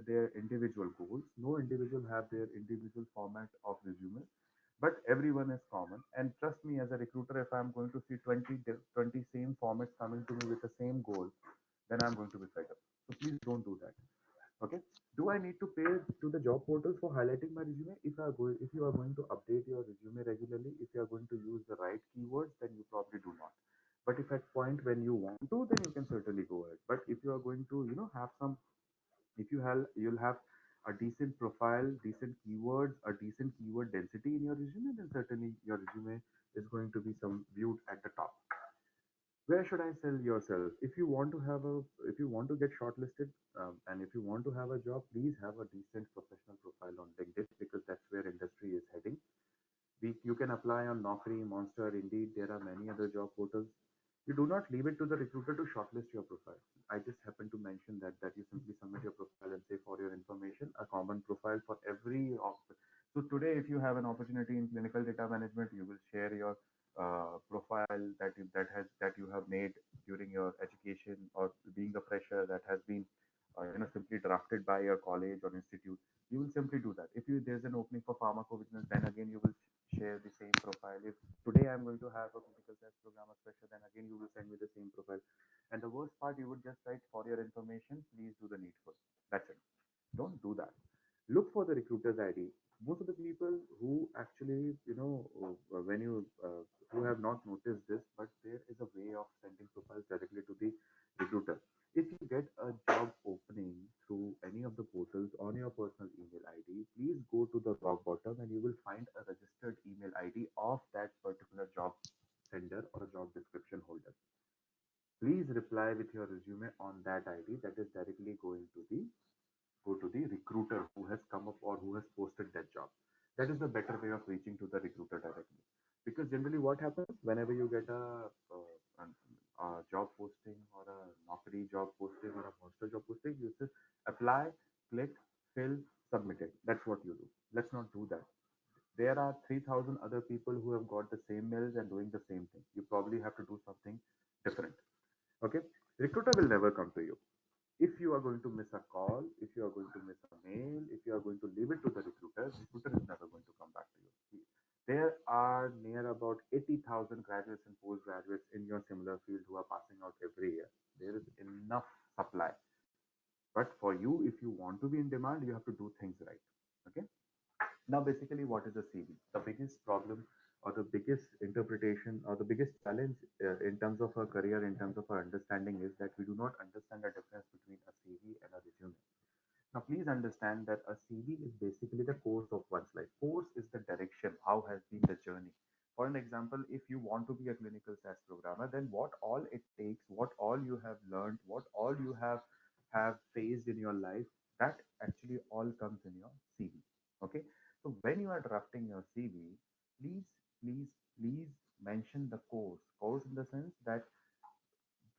their individual goals. No individual have their individual format of resume, but everyone is common. And trust me, as a recruiter, if I'm going to see 20 same formats coming to me with the same goal, then I'm going to be fed up. So please don't do that. Okay. Do I need to pay to the job portals for highlighting my resume? If you are going to update your resume regularly, if you are going to use the right keywords, then you probably do not. But if at point when you want to, then you can certainly go ahead. But if you are going to, have some, if you'll have a decent profile, decent keywords, a decent keyword density in your resume, then certainly your resume is going to be some viewed at the top. Where should I sell yourself? If you want to get shortlisted, and if you want to have a job, please have a decent professional profile on LinkedIn, because that's where industry is heading. You can apply on Naukri, Monster, Indeed. There are many other job portals. You do not leave it to the recruiter to shortlist your profile. I just happen to mention that you simply submit your profile and say, for your information, a common profile for every so today, if you have an opportunity in clinical data management, you will share your profile that you have made during your education, or being a fresher that has been simply drafted by your college or institute. You will simply do that. If there's an opening for pharmacovigilance, then again you will share the same profile. If today I'm going to have a clinical science program fresher, then again you will send me the same profile. And the worst part, you would just write, for your information, please do the needful. That's it. Don't do that. Look for the recruiter's ID. Most of the people who actually, when you who have not noticed this, but there is a way of sending profiles directly to the recruiter. If you get a job opening through any of the portals on your personal email ID, please go to the rock bottom and you will find a registered email ID of that particular job sender or a job description holder. Please reply with your resume on that ID that is directly going to the go to the recruiter who has come up or who has posted that job. That is the better way of reaching to the recruiter directly. Because generally, what happens whenever you get a job posting or a Naukri job posting or a Monster job posting, you just apply, click, fill, submit it. That's what you do. Let's not do that. There are 3,000 other people who have got the same mails and doing the same thing. You probably have to do something different. Okay? Recruiter will never come to you. If you are going to miss a call, if you are going to miss a mail, if you are going to leave it to the recruiter is never going to come back to you. There are near about 80,000 graduates and postgraduates in your similar field who are passing out every year. There is enough supply. But for you, if you want to be in demand, you have to do things right. Okay. Now, basically, what is a CV? The biggest problem or the biggest interpretation or the biggest challenge in terms of our career, in terms of our understanding, is that we do not understand the difference between a CV and a resume. Now, please understand that a CV is basically the course of one's life. Course is the direction, how has been the journey. For an example, if you want to be a clinical SaaS programmer, then what all it takes, what all you have learned, what all you have faced in your life, that actually all comes in your CV. Okay. So when you are drafting your CV, please, please, please mention the course. Course in the sense that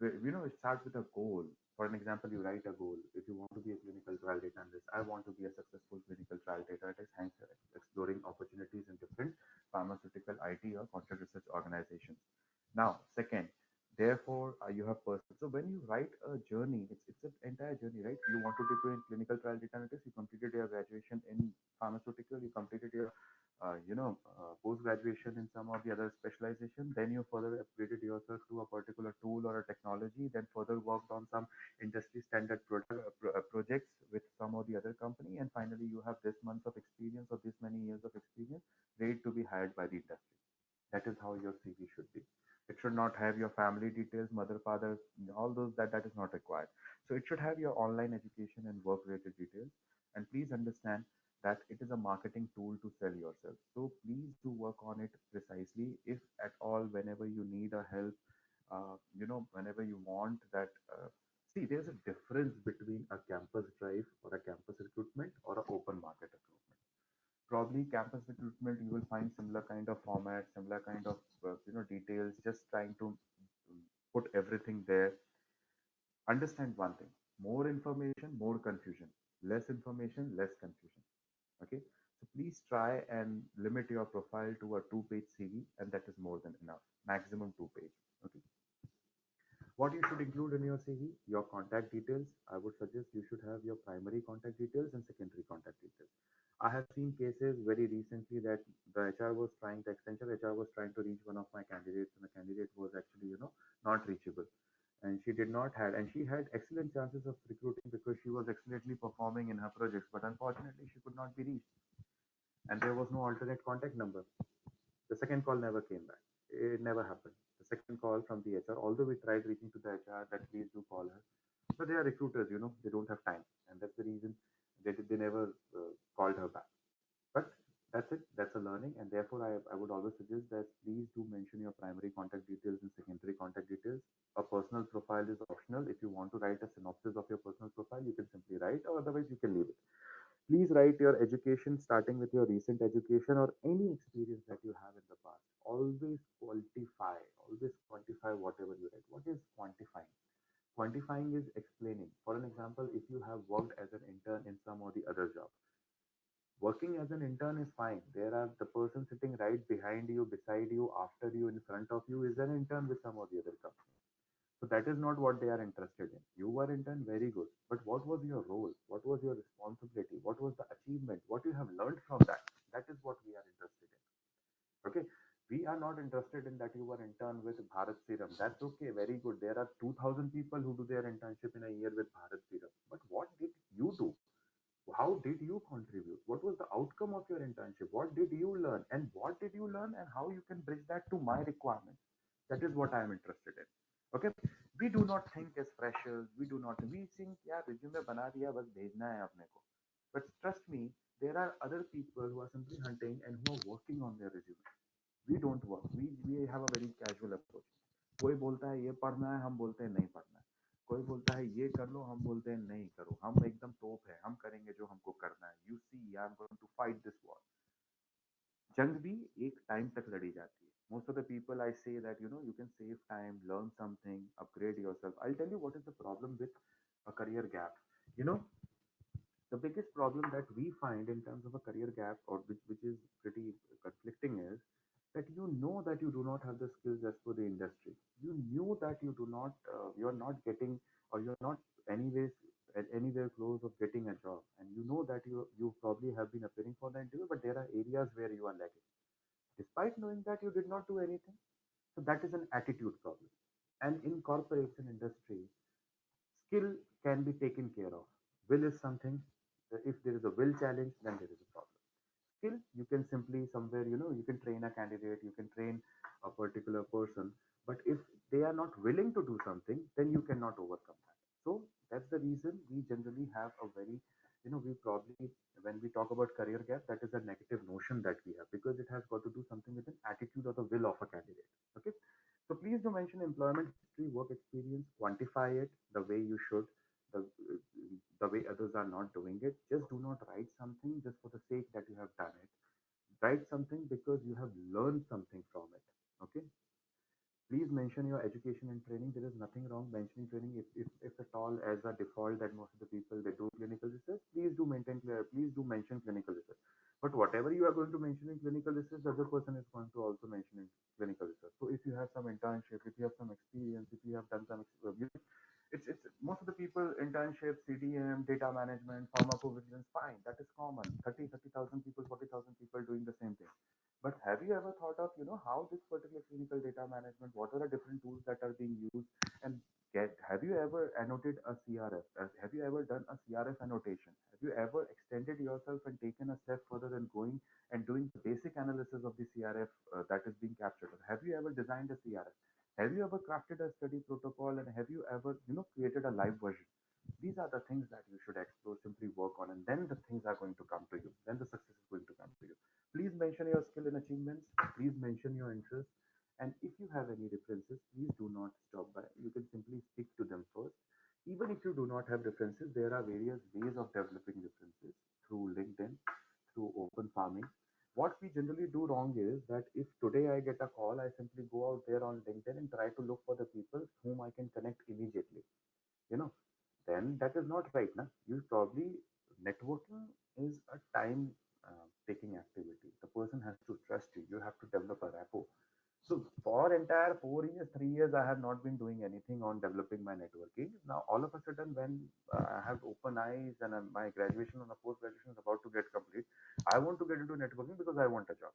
it starts with a goal. For an example, you write a goal. If you want to be a clinical trial data analyst, I want to be a successful clinical trial data analyst, hence exploring opportunities in different pharmaceutical, IT, or contract research organizations. Now, second, therefore, you have personal. So when you write a journey, it's an entire journey, right? You want to be a clinical trial data analyst. You completed your graduation in pharmaceutical. You completed your post graduation in some of the other specialization. Then you further upgraded yourself to a particular tool or a technology. Then further worked on some industry standard projects with some of the other company. And finally, you have this months of experience or this many years of experience ready to be hired by the industry. That is how your CV should be. It should not have your family details, mother, father, all those that is not required. So it should have your online education and work related details. And please understand that it is a marketing tool to sell yourself. So please do work on it precisely. If at all, whenever you need a help, whenever you want that. See, there's a difference between a campus drive or a campus recruitment or an open market recruitment. Probably campus recruitment, you will find similar kind of format, similar kind of details, just trying to put everything there. Understand one thing: more information, more confusion. Less information, less confusion. Okay, so please try and limit your profile to a two-page CV, and that is more than enough. Maximum two-page. Okay. What you should include in your CV? Your contact details. I would suggest you should have your primary contact details and secondary contact details. I have seen cases very recently that the HR was trying, the Accenture HR was trying to reach one of my candidates, and the candidate was actually, not reachable. And she did not had, and she had excellent chances of recruiting because she was excellently performing in her projects, but unfortunately she could not be reached, and there was no alternate contact number. The second call never came back. It never happened. The second call from the HR, although we tried reaching to the HR that please do call her, but they are recruiters, they don't have time, and that's the reason they never called her back. But that's it. That's a learning, and therefore I would always suggest that please do mention your primary contact details and secondary contact details. A personal profile is optional. If you want to write a synopsis of your personal profile, you can simply write, or otherwise you can leave it. Please write your education starting with your recent education or any experience that you have in the past. Always quantify whatever you write. What is quantifying? Quantifying is explaining. For an example, if you have worked as an intern in some or the other job, working as an intern is fine. There are the person sitting right behind you, beside you, after you, in front of you is an intern with some or the other company. So that is not what they are interested in. You were intern, very good. But what was your role? What was your responsibility? What was the achievement? What you have learned from that? That is what we are interested in. Okay. We are not interested in that you were intern with Bharat Serum. That's okay, very good. There are 2,000 people who do their internship in a year with Bharat Serum. But what did you do? How did you contribute? What was the outcome of your internship? What did you learn? And what did you learn and how you can bridge that to my requirements? That is what I am interested in. Okay. We do not think as freshers. We think, yeah, resume bana diya, bas bhejna hai apne ko. But trust me, there are other people who are simply hunting and who are working on their resume. We don't work. We have a very casual approach. कोई बोलता है ये पढ़ना है, हम बोलते हैं नहीं पढ़ना है. कोई बोलता है ये कर लो, हम बोलते हैं नहीं करो. हम एकदम तोप है, हम करेंगे जो हमको करना है. You see, I'm going to fight this war. जंग भी एक टाइम तक लड़ी जाती है. Most of the people I say that you can save time, learn something, upgrade yourself. I'll tell you what is the problem with a career gap. You know, the biggest problem that we find in terms of a career gap, or which is pretty conflicting, is that you know that you do not have the skills as per the industry. You knew that you're not getting, or you're not anyways anywhere close of getting a job, and you know that you probably have been appearing for the interview, but there are areas where you are lacking. Despite knowing that, you did not do anything. So that is an attitude problem. And in corporates and industry, skill can be taken care of. Will is something, if there is a will challenge, then there is a problem. Skill, you can simply somewhere, you can train a candidate, you can train a particular person, but if they are not willing to do something, then you cannot overcome that. So that's the reason we generally have a very, we probably, when we talk about career gap, that is a negative notion that we have, because it has got to do something with an attitude or the will of a candidate. Okay. So please do mention employment history, work experience, quantify it the way you should, the the way others are not doing it. Just do not write something just for the sake that you have done it. Write something because you have learned something from it. Okay. Please mention your education and training. There is nothing wrong mentioning training. If at all, as a default that most of the people they do clinical research, please do maintain clear. Please do mention clinical research. But whatever you are going to mention in clinical research, the other person is going to also mention in clinical research. So if you have some internship, if you have some experience, if you have done some, it's most of the people internship, CDM, data management, pharmacovigilance, fine. That is common. 30,000 people, 40,000 people doing the same thing. But have you ever thought of, how this particular clinical data management, what are the different tools that are being used, and have you ever annotated a CRF? Have you ever done a CRF annotation? Have you ever extended yourself and taken a step further than going and doing the basic analysis of the CRF that is being captured? Have you ever designed a CRF? Have you ever crafted a study protocol, and have you ever, created a live version? These are the things that you should explore, simply work on, and then the things are going to come to you. Then the success is going to come to you. Please mention your skill and achievements. Please mention your interests. And if you have any references, please do not stop by. You can simply speak to them first. Even if you do not have references, there are various ways of developing references through LinkedIn, through open farming. What we generally do wrong is that if today I get a call, I simply go out there on LinkedIn and try to look for the people whom I can connect immediately. You know, then that is not right. Na? You probably Networking is a time taking activity. The person has to trust you. You have to develop a rapport. So for entire 4 years, 3 years, I have not been doing anything on developing my networking. Now all of a sudden, when I have open eyes and my graduation and post graduation is about to get complete, I want to get into networking because I want a job.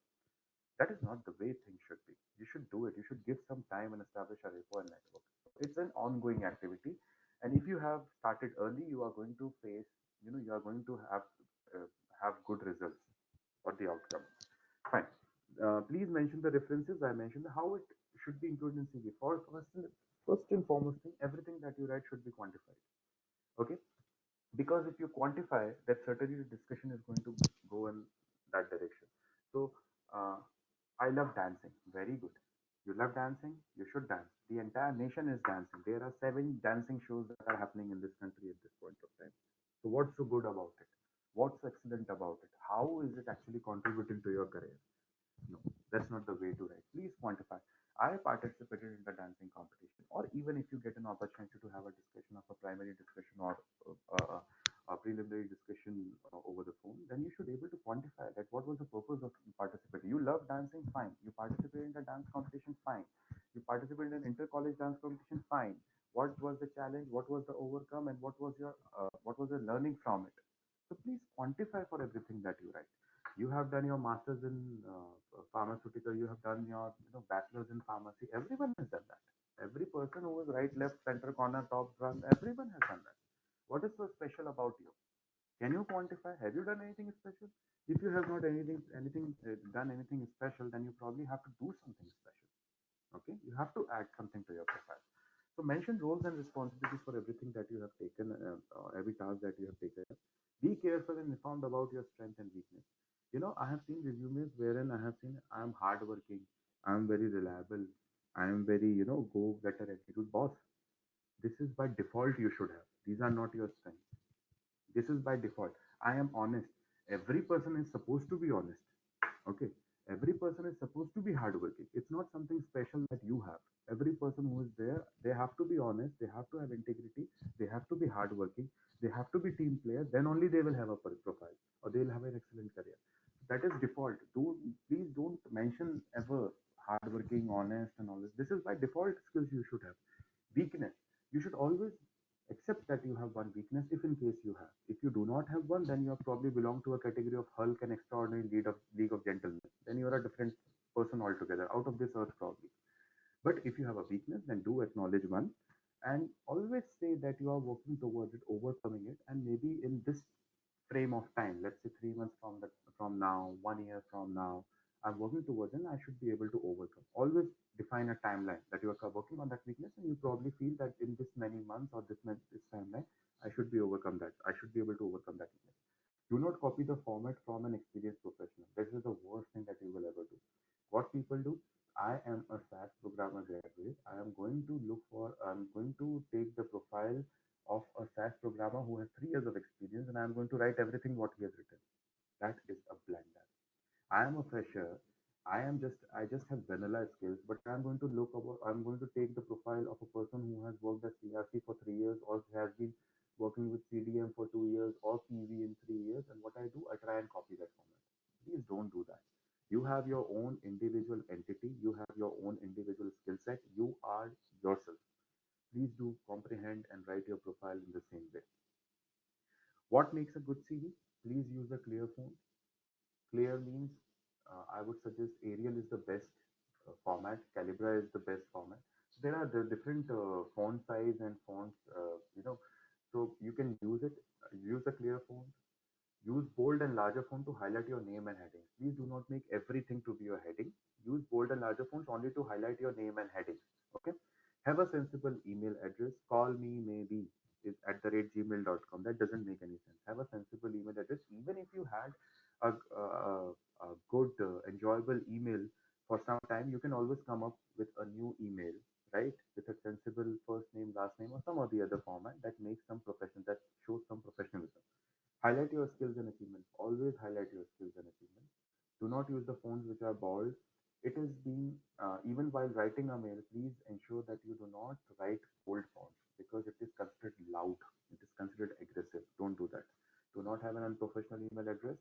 That is not the way things should be. You should do it. You should give some time and establish a rapport and network. It's an ongoing activity, and if you have started early, you are going to face, you are going to uh, have good results or the outcome. Fine. Please mention the references. I mentioned how it should be included in CV. First and foremost thing, everything that you write should be quantified. Okay, because if you quantify that, certainly the discussion is going to go in that direction. So uh, I love dancing. Very good. You love dancing, you should dance. The entire nation is dancing. There are 7 dancing shows that are happening in this country at this point of time. So what's so good about it? What's excellent about it? How is it actually contributing to your career? No, that's not the way to write. Please quantify. I participated in the dancing competition, or even if you get an opportunity to have a discussion of a primary discussion or a preliminary discussion over the phone, then you should able to quantify that. What was the purpose of participating? You love dancing, fine. You participated in the dance competition, fine. You participated in inter-college dance competition, fine. What was the challenge? What was the overcome? And what was the learning from it? So please quantify for everything that you write. You have done your masters in pharmaceutical. You have done your bachelor's in pharmacy. Everyone has done that. Every person who is right, left, center, corner, top, front, everyone has done that. What is so special about you? Can you quantify? Have you done anything special? If you have not done anything special, then you probably have to do something special. Okay, you have to add something to your profile. So mention roles and responsibilities for everything that you have taken, every task that you have taken. Be careful and informed about your strength and weakness. I have seen resumes wherein I have seen I am hardworking, I am very reliable, I am very, go getter attitude boss. This is by default you should have. These are not your strengths. This is by default. I am honest. Every person is supposed to be honest. Okay. Every person is supposed to be hardworking. It's not something special that you have. Every person who is there, they have to be honest. They have to have integrity. They have to be hardworking. They have to be team players. Then only they will have a profile or they will have an excellent career. That is default. Please don't mention ever hardworking, honest, and all this. This is by default skills you should have. Weakness. You should always accept that you have one weakness if in case you have. If you do not have one, then you probably belong to a category of Hulk and extraordinary league of gentlemen. Then you are a different person altogether, out of this earth probably. But if you have a weakness, then do acknowledge one and always say that you are working towards it, overcoming it, and maybe in this frame of time, let's say 3 months from now, 1 year from now, I'm working towards it and I should be able to overcome. Always define a timeline that you are working on that weakness and you probably feel that in this many months or this timeline, I should be overcome that. I should be able to overcome that weakness. Do not copy the format from an experienced professional. This is the worst thing that you will ever do. What people do, I am a SaaS programmer graduate. I'm going to take the profile of a SaaS programmer who has 3 years of experience and I'm going to write everything what he has written. That is a blunder. I am a fresher. I just have vanilla skills, but I'm going to take the profile of a person who has worked at CRC for 3 years or has been working with CDM for 2 years or PV in 3 years. And what I do, I try and copy that format. Please don't do that. You have your own individual entity. You have your own individual skill set. You are yourself. Please do comprehend and write your profile in the same way. What makes a good CV? Please use a clear font. Clear means I would suggest Arial is the best format. Calibra is the best format. There are the different font size and fonts, so you can use it. Use a clear font. Use bold and larger font to highlight your name and heading. Please do not make everything to be your heading. Use bold and larger fonts only to highlight your name and heading. Okay. Have a sensible email address. Call me maybe is at the rate gmail.com. That doesn't make any sense. Have a sensible email address. Even if you had a good, enjoyable email for some time, you can always come up with a new email, right? With a sensible first name, last name, or some of the other format that makes some profession, that shows some professionalism. Highlight your skills and achievements. Always highlight your skills and achievements. Do not use the fonts which are bold. It is being, even while writing a mail, please ensure that you do not write bold fonts because it is considered loud. It is considered aggressive. Don't do that. Do not have an unprofessional email address.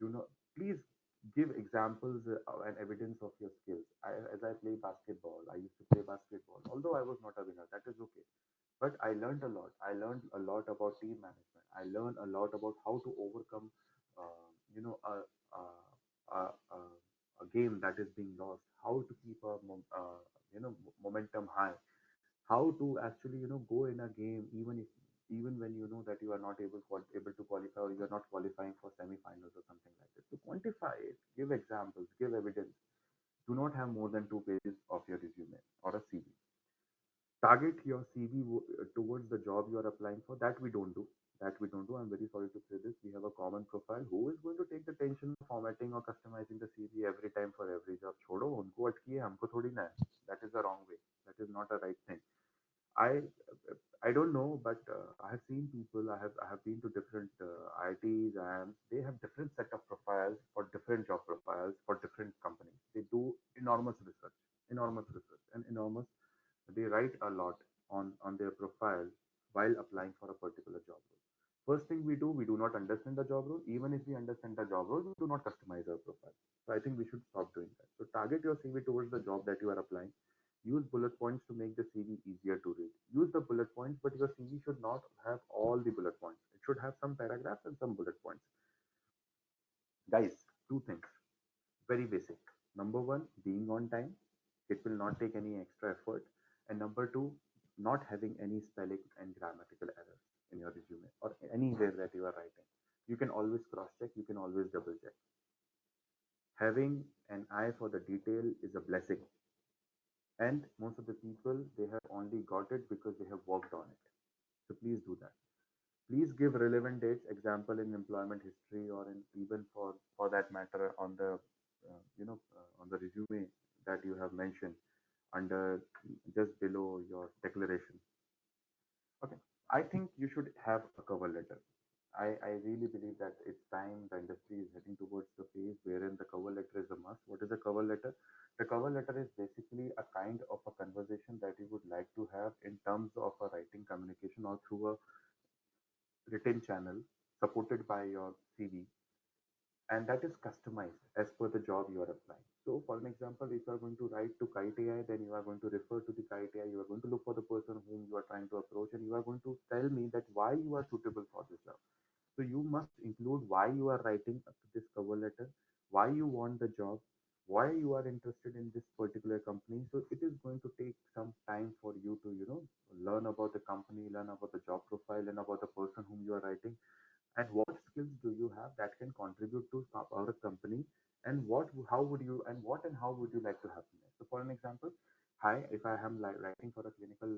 Do not Please give examples and evidence of your skills. As I play basketball, I used to play basketball. Although I was not a winner, that is okay. But I learned a lot. I learned a lot about team management. I learned a lot about how to overcome, uh, you know, a, a, a, a game that is being lost. How to keep momentum high. How to actually go in a game even when you know that you are not able to qualify, or you are not qualifying for semi-finals or something like that. So quantify it, give examples, give evidence. Do not have more than 2 pages of your resume or a CV. Target your CV towards the job you are applying for. That we don't do. That we don't do. I'm very sorry to say this. We have a common profile. Who is going to take the tension of formatting or customizing the CV every time for every job? छोड़ो उनको अटकी है हमको थोड़ी ना है. That is the wrong way. That is not a right thing. I I don't know, but I have seen people. I have been to different ITs, and they have different set of profiles for different job profiles for different companies. They do enormous research, and enormous. They write a lot on their profile while applying for a particular job role. First thing we do not understand the job role. Even if we understand the job role, we do not customize our profile. So I think we should stop doing that. So target your CV towards the job that you are applying. Use bullet points to make the CV easier to read. Use the bullet points, but your CV should not have all the bullet points. It should have some paragraphs and some bullet points. Guys, two things, very basic. Number one, being on time. It will not take any extra effort. And number two, not having any spelling and grammatical errors in your resume or anywhere that you are writing. You can always cross check, you can always double check. Having an eye for the detail is a blessing. And most of the people, they have only got it because they have worked on it. So please do that. Please give relevant dates, example in employment history, or in even for that matter on the on the resume that you have mentioned under just below your declaration. Okay, I think you should have a cover letter. I really believe that it's time the industry is heading towards the phase wherein the cover letter is a must. What is a cover letter? The cover letter is basically a kind of a conversation that you would like to have in terms of a writing communication or through a written channel supported by your CV, and that is customized as per the job you are applying. So, for an example, if you are going to write to Kite AI, then you are going to refer to the Kite AI, you are going to look for the person whom you are trying to approach, and you are going to tell me that why you are suitable for this job. So, you must include why you are writing this cover letter, why you want the job, why you are interested in this particular company. So, it is going to take some time for you to, learn about the company, learn about the job profile, learn about the person whom you are writing, and what skills do you have that can contribute to our company, and how would you, and what and how would you like to happen there? So for an example, hi, if I am like writing for a clinical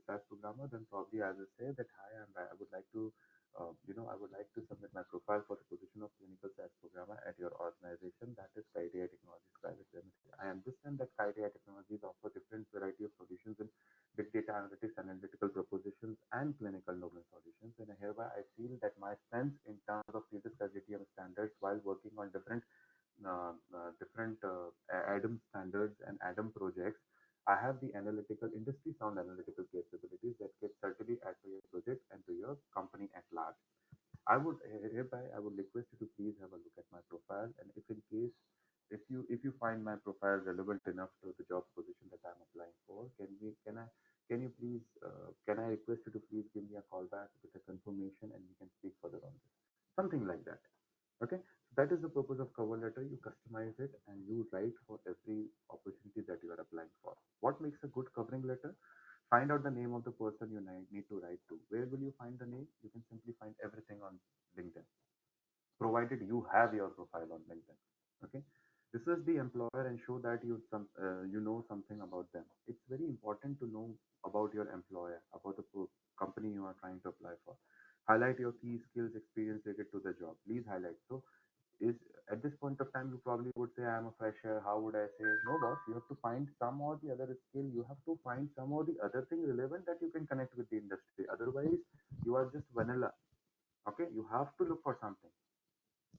SAS programmer, then probably I will say that hi, I would like to I would like to submit my profile for the position of clinical SAS programmer at your organization, that is Criteria Technologies Private Limited. I understand that Criteria Technologies offer different variety of solutions in big data analytics, analytical propositions, and clinical domain solutions. And hereby, I feel that my strengths in terms of CDISC SDTM standards while working on different ADAM standards and ADAM projects, I have the analytical, industry sound analytical capabilities that can certainly add to your project and to your company at large. I would request you to please have a look at my profile, and if in case if you find my profile relevant enough to the job position that I'm applying for, can you please can I request you to please give me a call back with a confirmation, and we can speak further on this, something like that. Okay, so that is the purpose of cover letter. You customize it and you write for every opportunity that you are applying for. What makes a good covering letter? Find out the name of the person you need to write to. Where will you find the name? You can simply find everything on LinkedIn, provided you have your profile on LinkedIn. Okay, this is the employer and show that you know something about them. It's very important to know about your employer, about the company you are trying to apply for. Highlight your key skills, experience related to the job. Please highlight. So is at this point of time you probably would say I am a fresher. How would I say? No, boss, you have to find some or the other skill. You have to find some or the other thing relevant that you can connect with the industry. Otherwise, you are just vanilla. Okay, you have to look for something.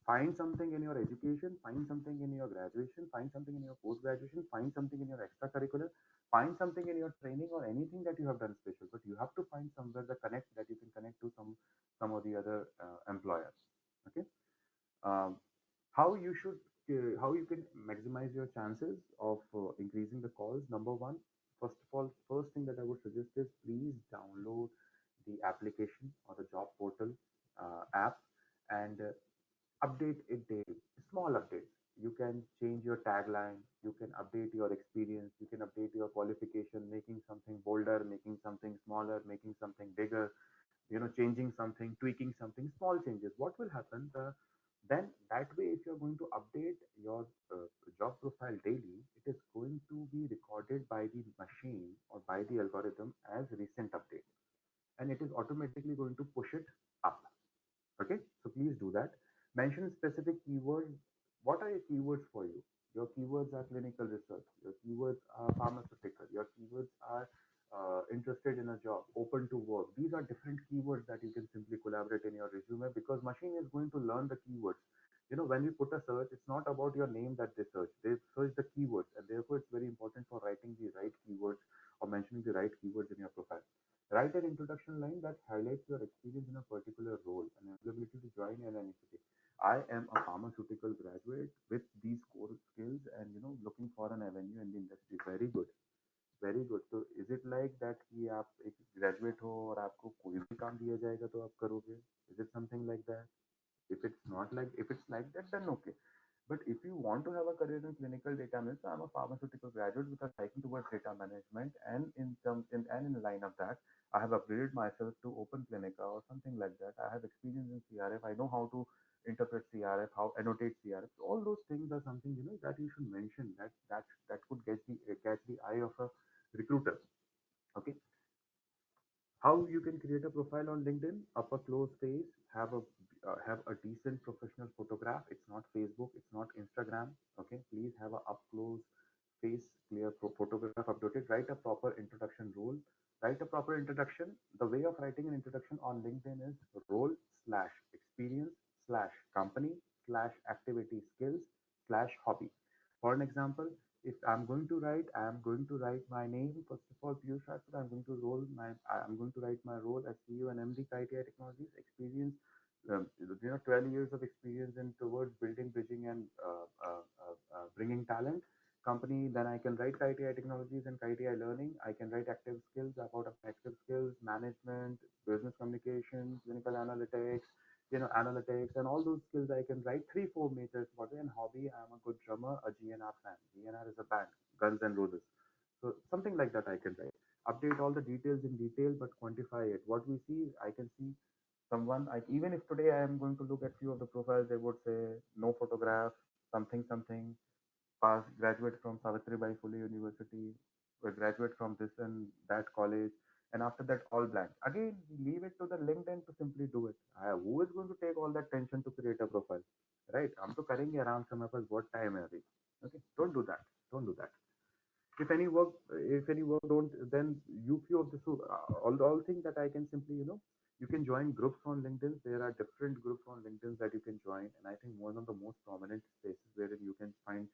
Find something in your education, find something in your graduation, find something in your post graduation, find something in your extracurricular, find something in your training or anything that you have done special. But you have to find somewhere the connect that you can connect to some of the other employers. Okay. um, how you should how you can maximize your chances of increasing the calls. Number one, first of all, first thing that I would suggest is please download the application or the job portal app and update it daily. Small updates. You can change your tagline, you can update your experience, you can update your qualification, making something bolder, making something smaller, making something bigger, changing something, tweaking something, small changes. What will happen? Then that way, if you're going to update your job profile daily, it is going to be recorded by the machine or by the algorithm as recent update, and it is automatically going to push it up. Okay, so please do that. Mention specific keywords. What are your keywords for you? Your keywords are clinical research. Your keywords are pharmaceutical. Your keywords are interested in a job, open to work. These are different keywords that you can simply collaborate in your resume because machine is going to learn the keywords. When you put a search, it's not about your name that they search. They search the keywords, and therefore it's very important for writing the right keywords or mentioning the right keywords in your profile. Write an introduction line that highlights your experience in a particular role and ability to join an initiative. I am a pharmaceutical graduate with these core skills and looking for an avenue in the industry. Very good, very good. So is it like that कि आप एक graduate हो और आपको कोई भी काम दिया जाएगा तो आप करोगे? Is it something like that? If it's like that, then okay. But if you want to have a career in clinical data analysis, I'm a pharmaceutical graduate with a liking towards data management, and in line of that, I have upgraded myself to Open Clinica or something like that. I have experience in CRF. I know how to interpret CRF, how annotate CRF. So all those things are something that you should mention. That could catch the eye of a recruiter. Okay, how you can create a profile on LinkedIn? Up a close face, have a decent professional photograph. It's not Facebook, it's not Instagram. Okay, please have a up close face, clear photograph updated. Write a proper introduction role. Write a proper introduction. The way of writing an introduction on LinkedIn is role slash experience slash company slash activity skills slash hobby. For an example, if I'm going to write, I'm going to write my name. First of all, Piyush Rajput. I'm going to write my role as CEO and MD KITI Technologies. Experience, 12 years of experience in towards building, bridging, and bringing talent. Company. Then I can write KITI Technologies and KITI Learning. I can write active skills about active skills, management, business communication, clinical analytics, analytics and all those skills I can write 3-4 meters for it. And hobby, I'm a good drummer, a GNR fan. GNR is a band, Guns and Roses. So something like that I can write. Update all the details in detail, but quantify it. What we see, I can see someone, even if today I am going to look at few of the profiles, they would say no photograph, something, something, pass, graduate from Savitribai Phule University, or graduate from this and that college, and after that all blank. Again, we leave it to the LinkedIn to simply do it. Who is going to take all that tension to create a profile, right? हम तो करेंगे आराम से, हमारे पास बहुत time है अभी. Okay, don't do that. Don't do that. If any work don't, then you few of the so all things that I can simply you can join groups on LinkedIn. There are different groups on LinkedIn that you can join, and I think one of the most prominent places where you can find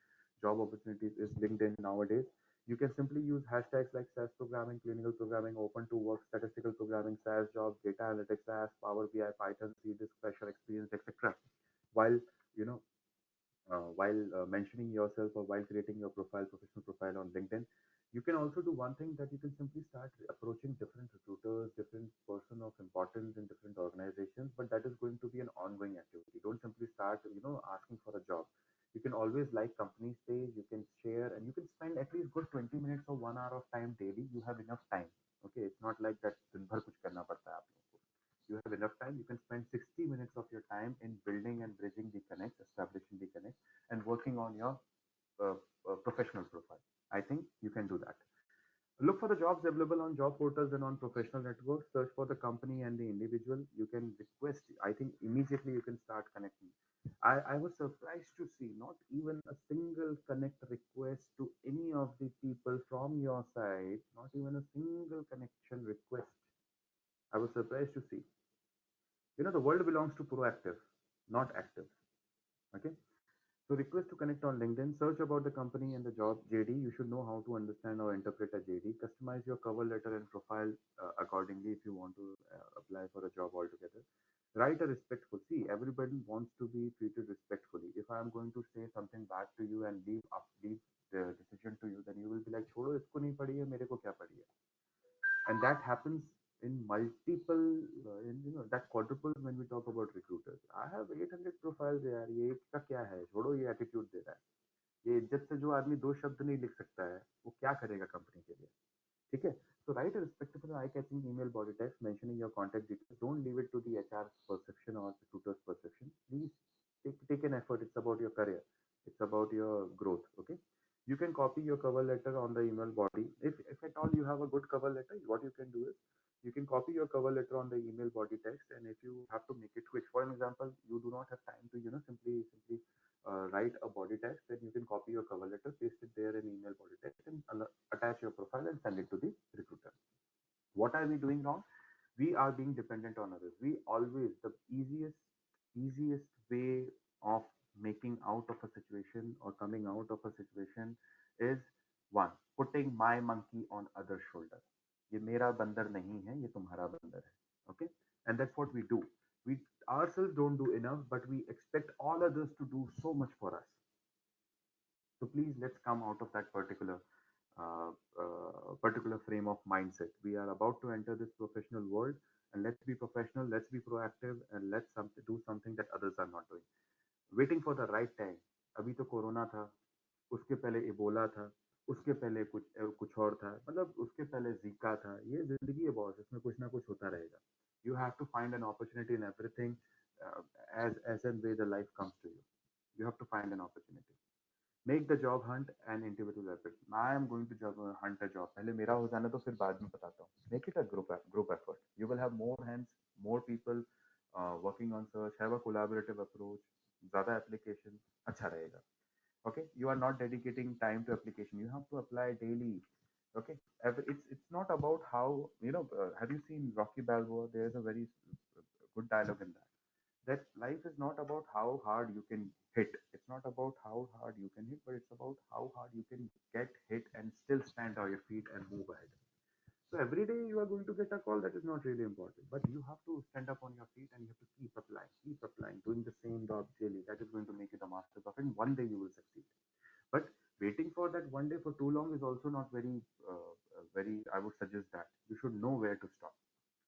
job opportunities is LinkedIn nowadays. You can simply use hashtags like SAS programming, clinical programming, open to work, statistical programming, SAS jobs, data analytics, SAS, Power BI, Python, CDISC, special experience, etc. While you know while mentioning yourself or while creating your professional profile on LinkedIn, you can also do one thing that you can simply start approaching different recruiters, different person of importance in different organizations, but that is going to be an ongoing activity. Don't simply start, asking for a job. You can always like company's page, you can share, and you can spend at least good 20 minutes or 1 hour of time daily. You have enough time. Okay, it's not like that दिन भर कुछ करना पड़ता है आप लोगों को. You have enough time. You can spend 60 minutes of your time in building and bridging the connects, establishing the connects, and working on your uh, professional profile. I think you can do that. Look for the jobs available on job portals and on professional networks. Search for the company and the individual. You can request. I think immediately you can start connecting. I was surprised to see not even a single connect request to any of the people from your side, not even a single connection request. I was surprised to see. The world belongs to proactive, not active. Okay. So request to connect on LinkedIn, search about the company and the job JD. You should know how to understand or interpret a JD. Customize your cover letter and profile accordingly if you want to apply for a job altogether. Write a respectful. See, everybody wants to be treated respectfully. If I am going to say something bad to you and leave the decision to you, then you will be like, छोड़ो इसको नहीं पढ़ी है मेरे को क्या पढ़ी है, and that happens in multiple that quadruple when we talk about recruiters. I have 800 profiles यार, ये एक का क्या है, छोड़ो ये एटीट्यूड दे रहा है, ये इज्जत से जो आदमी दो शब्द नहीं लिख सकता है वो क्या करेगा कंपनी के लिए. ठीक है. So write a respectable eye-catching email body text mentioning your contact details. Don't leave it to the HR's perception or recruiter's perception. Please take an effort. It's about your career. It's about your growth. Okay. You can copy your cover letter on the email body. If at all you have a good cover letter, what you can do is you can copy your cover letter on the email body text, and if you have to make it quick, for an example, you do not have time to simply write a body text, then you can copy your cover letter, paste it there in email body text, and attach your profile and send it to the recruiter. What are we doing wrong? We are being dependent on others. We always, the easiest way of making out of a situation or coming out of a situation is one, putting my monkey on other shoulder. ये मेरा बंदर नहीं है, ये तुम्हारा बंदर है. Okay. And that's what we do. We ourselves don't do enough, but we expect all others to do so much for us. So please, let's come out of that particular frame of mindset. We are about to enter this professional world, and let's be professional, let's be proactive, and do something that others are not doing. Waiting for the right time. अभी तो corona था, उसके पहले Ebola था, उसके पहले कुछ और था, मतलब उसके पहले जीका था. ये जिंदगी है बॉस, इसमें कुछ ना कुछ होता रहेगा. You have to find an opportunity in everything, as and way the life comes to you. You have to find an opportunity. Make the job hunt an individual effort. I am going to hunt a job. पहले मेरा हो जाना तो फिर बाद में बताता हूँ. Make it a group effort. You will have more hands, more people working on search. Have a collaborative approach. ज़्यादा application अच्छा रहेगा. Okay, you are not dedicating time to application. You have to apply daily. Okay, it's not about how have you seen Rocky Balboa? There is a very good dialogue in that life is not about how hard you can hit. It's not about how hard you can hit, but it's about how hard you can get hit and still stand on your feet and move ahead. So every day you are going to get a call, that is not really important, but you have to stand up on your feet and you have to keep applying, doing the same job daily. That is going to make you the master of it. And one day you will succeed. But waiting for that one day for too long is also not very. I would suggest that you should know where to stop.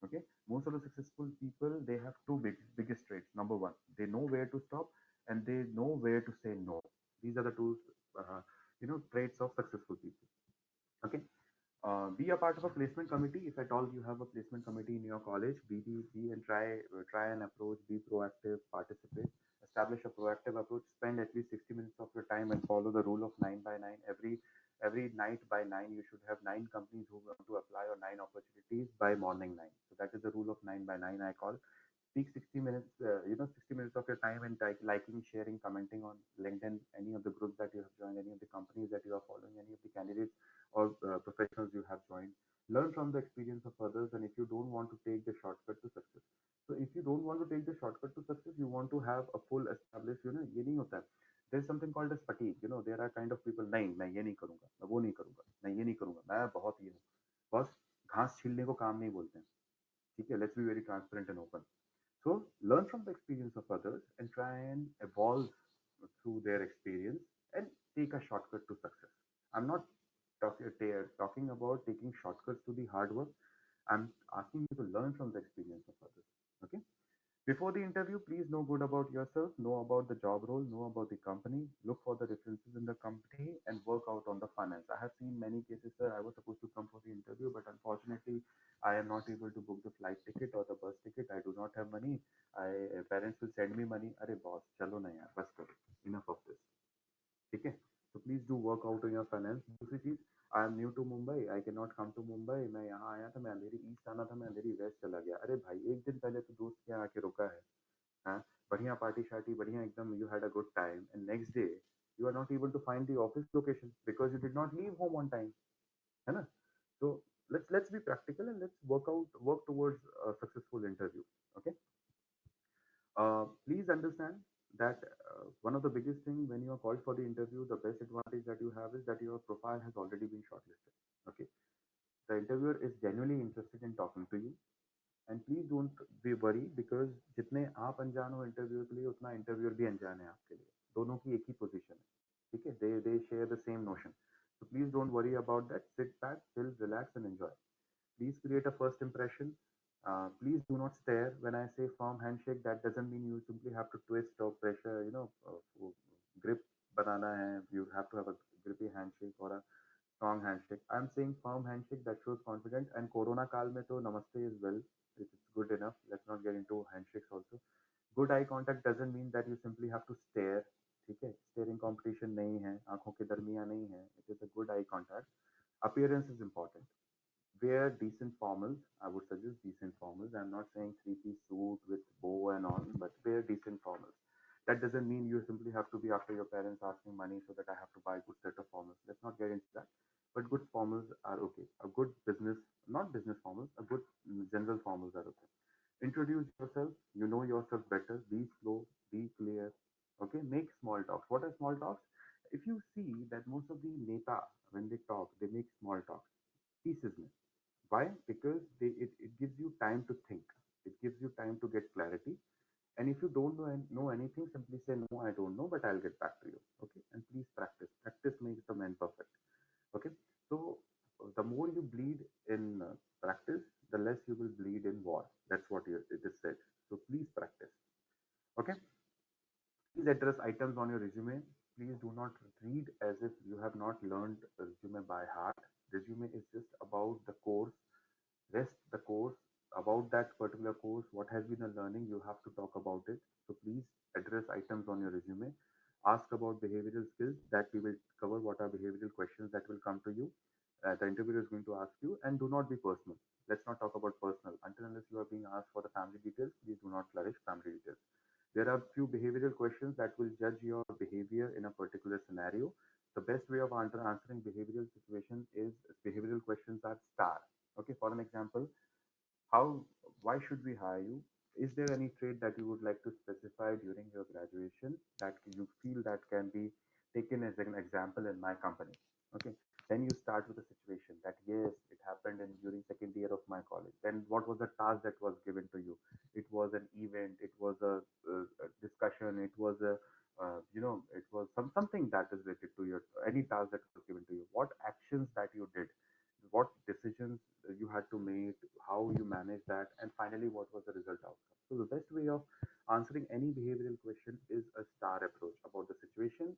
Okay, most of the successful people, they have two biggest traits. Number one, they know where to stop, and they know where to say no. These are the two traits of successful people. Okay. Be a part of a placement committee. If at all you have a placement committee in your college, be and try and approach, be proactive, participate, establish a proactive approach. Spend at least 60 minutes of your time and follow the rule of 9 by 9. Every night by 9, you should have 9 companies who want to apply, or 9 opportunities by morning 9. So that is the rule of 9 by 9, I call. Speak 60 minutes, 60 minutes of your time, and liking, sharing, commenting on LinkedIn, any of the groups that you have joined, any of the companies that you are following, any of the candidates or professionals you have joined. Learn from the experience of others, and if you don't want to take the shortcut to success. So if you don't want to take the shortcut to success, you want to have a full established, ये नहीं होता है. There's something called as fatigue. There are kind of people, नहीं मैं ये नहीं करूंगा, मैं वो नहीं करूंगा, मैं ये नहीं करूंगा, मैं बहुत ये हूँ. बस घास छीलने को काम नहीं बोलते हैं. ठीक है, let's be very transparent and open. So learn from the experience of others and try and evolve through their experience and take a shortcut to success. I'm not talking about taking shortcuts to the hard work. I'm asking you to learn from the experience of others. Okay. Before the interview, please know good about yourself, know about the job role, know about the company, look for the differences in the company, and work out on the finance. I have seen many cases, sir. I was supposed to come for the interview, but unfortunately, I am not able to book the flight ticket or the bus ticket. I do not have money. Parents will send me money. Arey boss, chalo na yaar, bas karo. Enough of this. ठीक है. So please do work out on your finance. दूसरी चीज, I am new to Mumbai, I can not come to Mumbai. मैं यहाँ आया था, मैं अंधेरी east आना था, मैं अंधेरी वेस्ट चला गया. अरे भाई, एक दिन पहले तो दोस्त के यहाँ आके रुका है. हाँ, बढ़िया पार्टी शार्टी, बढ़िया एकदम, you had a good time, and next day you are not able to find the office location because you did not leave home on time. है ना? So let's be practical and let's work towards a successful interview. Okay. Please understand that one of the biggest thing when you are called for the interview, the best advantage that you have is that your profile has already been shortlisted. Okay, the interviewer is genuinely interested in talking to you, and please don't be worried because जितने आप अनजान हो interview के लिए उतना interviewer भी अनजान है आपके लिए, दोनों की एक ही पोजीशन है, ठीक है, they share the same notion, so please don't worry about that, sit back, chill, relax and enjoy. Please create a first impression. Please do not stare. When I say firm handshake, that doesn't mean you simply have to twist or pressure, grip banana hai. You have to have a grippy handshake or a strong handshake. I'm saying firm handshake that shows confidence. And Corona kal mein to namaste is well. It's good enough. Let's not get into handshakes also. Good eye contact doesn't mean that you simply have to stare. ठीक है, staring competition नहीं है, आंखों के दरमिया नहीं है. It is a good eye contact. Appearance is important. Wear decent formals. I would suggest decent formals. I'm not saying three-piece suit with bow and all, but wear decent formals. That doesn't mean you simply have to be after your parents asking money so that I have to buy a good set of formals. Let's not get into that. But good formals are okay. A good business, not business formals, a good general formals are okay. Introduce yourself. You know yourself better. Be slow. Be clear. Okay. Make small talks. What are small talks? If you see that most of the neta, when they talk, they make small talks. Pieces. Why? Because it gives you time to think. It gives you time to get clarity. And if you don't know anything, simply say, no, I don't know, but I'll get back to you. Okay. And please practice. Practice makes the man perfect. Okay. So the more you bleed in practice, the less you will bleed in war. That's what it is said. So please practice. Okay. Please address items on your resume. Please do not read as if you have not learned resume by heart. Resume is just about the course, rest the course, about that particular course, what has been the learning, you have to talk about it. So please address items on your resume. Ask about behavioral skills, that we will cover. What are behavioral questions that will come to you, the interviewer is going to ask you. And do not be personal. Let's not talk about personal until unless you are being asked for the family details. Please do not flourish family details. There are few behavioral questions that will judge your behavior in a particular scenario. The best way of answering behavioral situation is, behavioral questions are star. Okay, for an example, how, why should we hire you? Is there any trait that you would like to specify during your graduation that you feel that can be taken as an example in my company? Okay, then you start with a situation that yes, it happened in during second year of my college. Then what was the task that was given to you? It was an event, it was a discussion, it was a it was something that is related to your any task that was given to you. What actions that you did, what decisions you had to make, how you manage that, and finally, what was the result outcome. So the best way of answering any behavioral question is a star approach about the situation,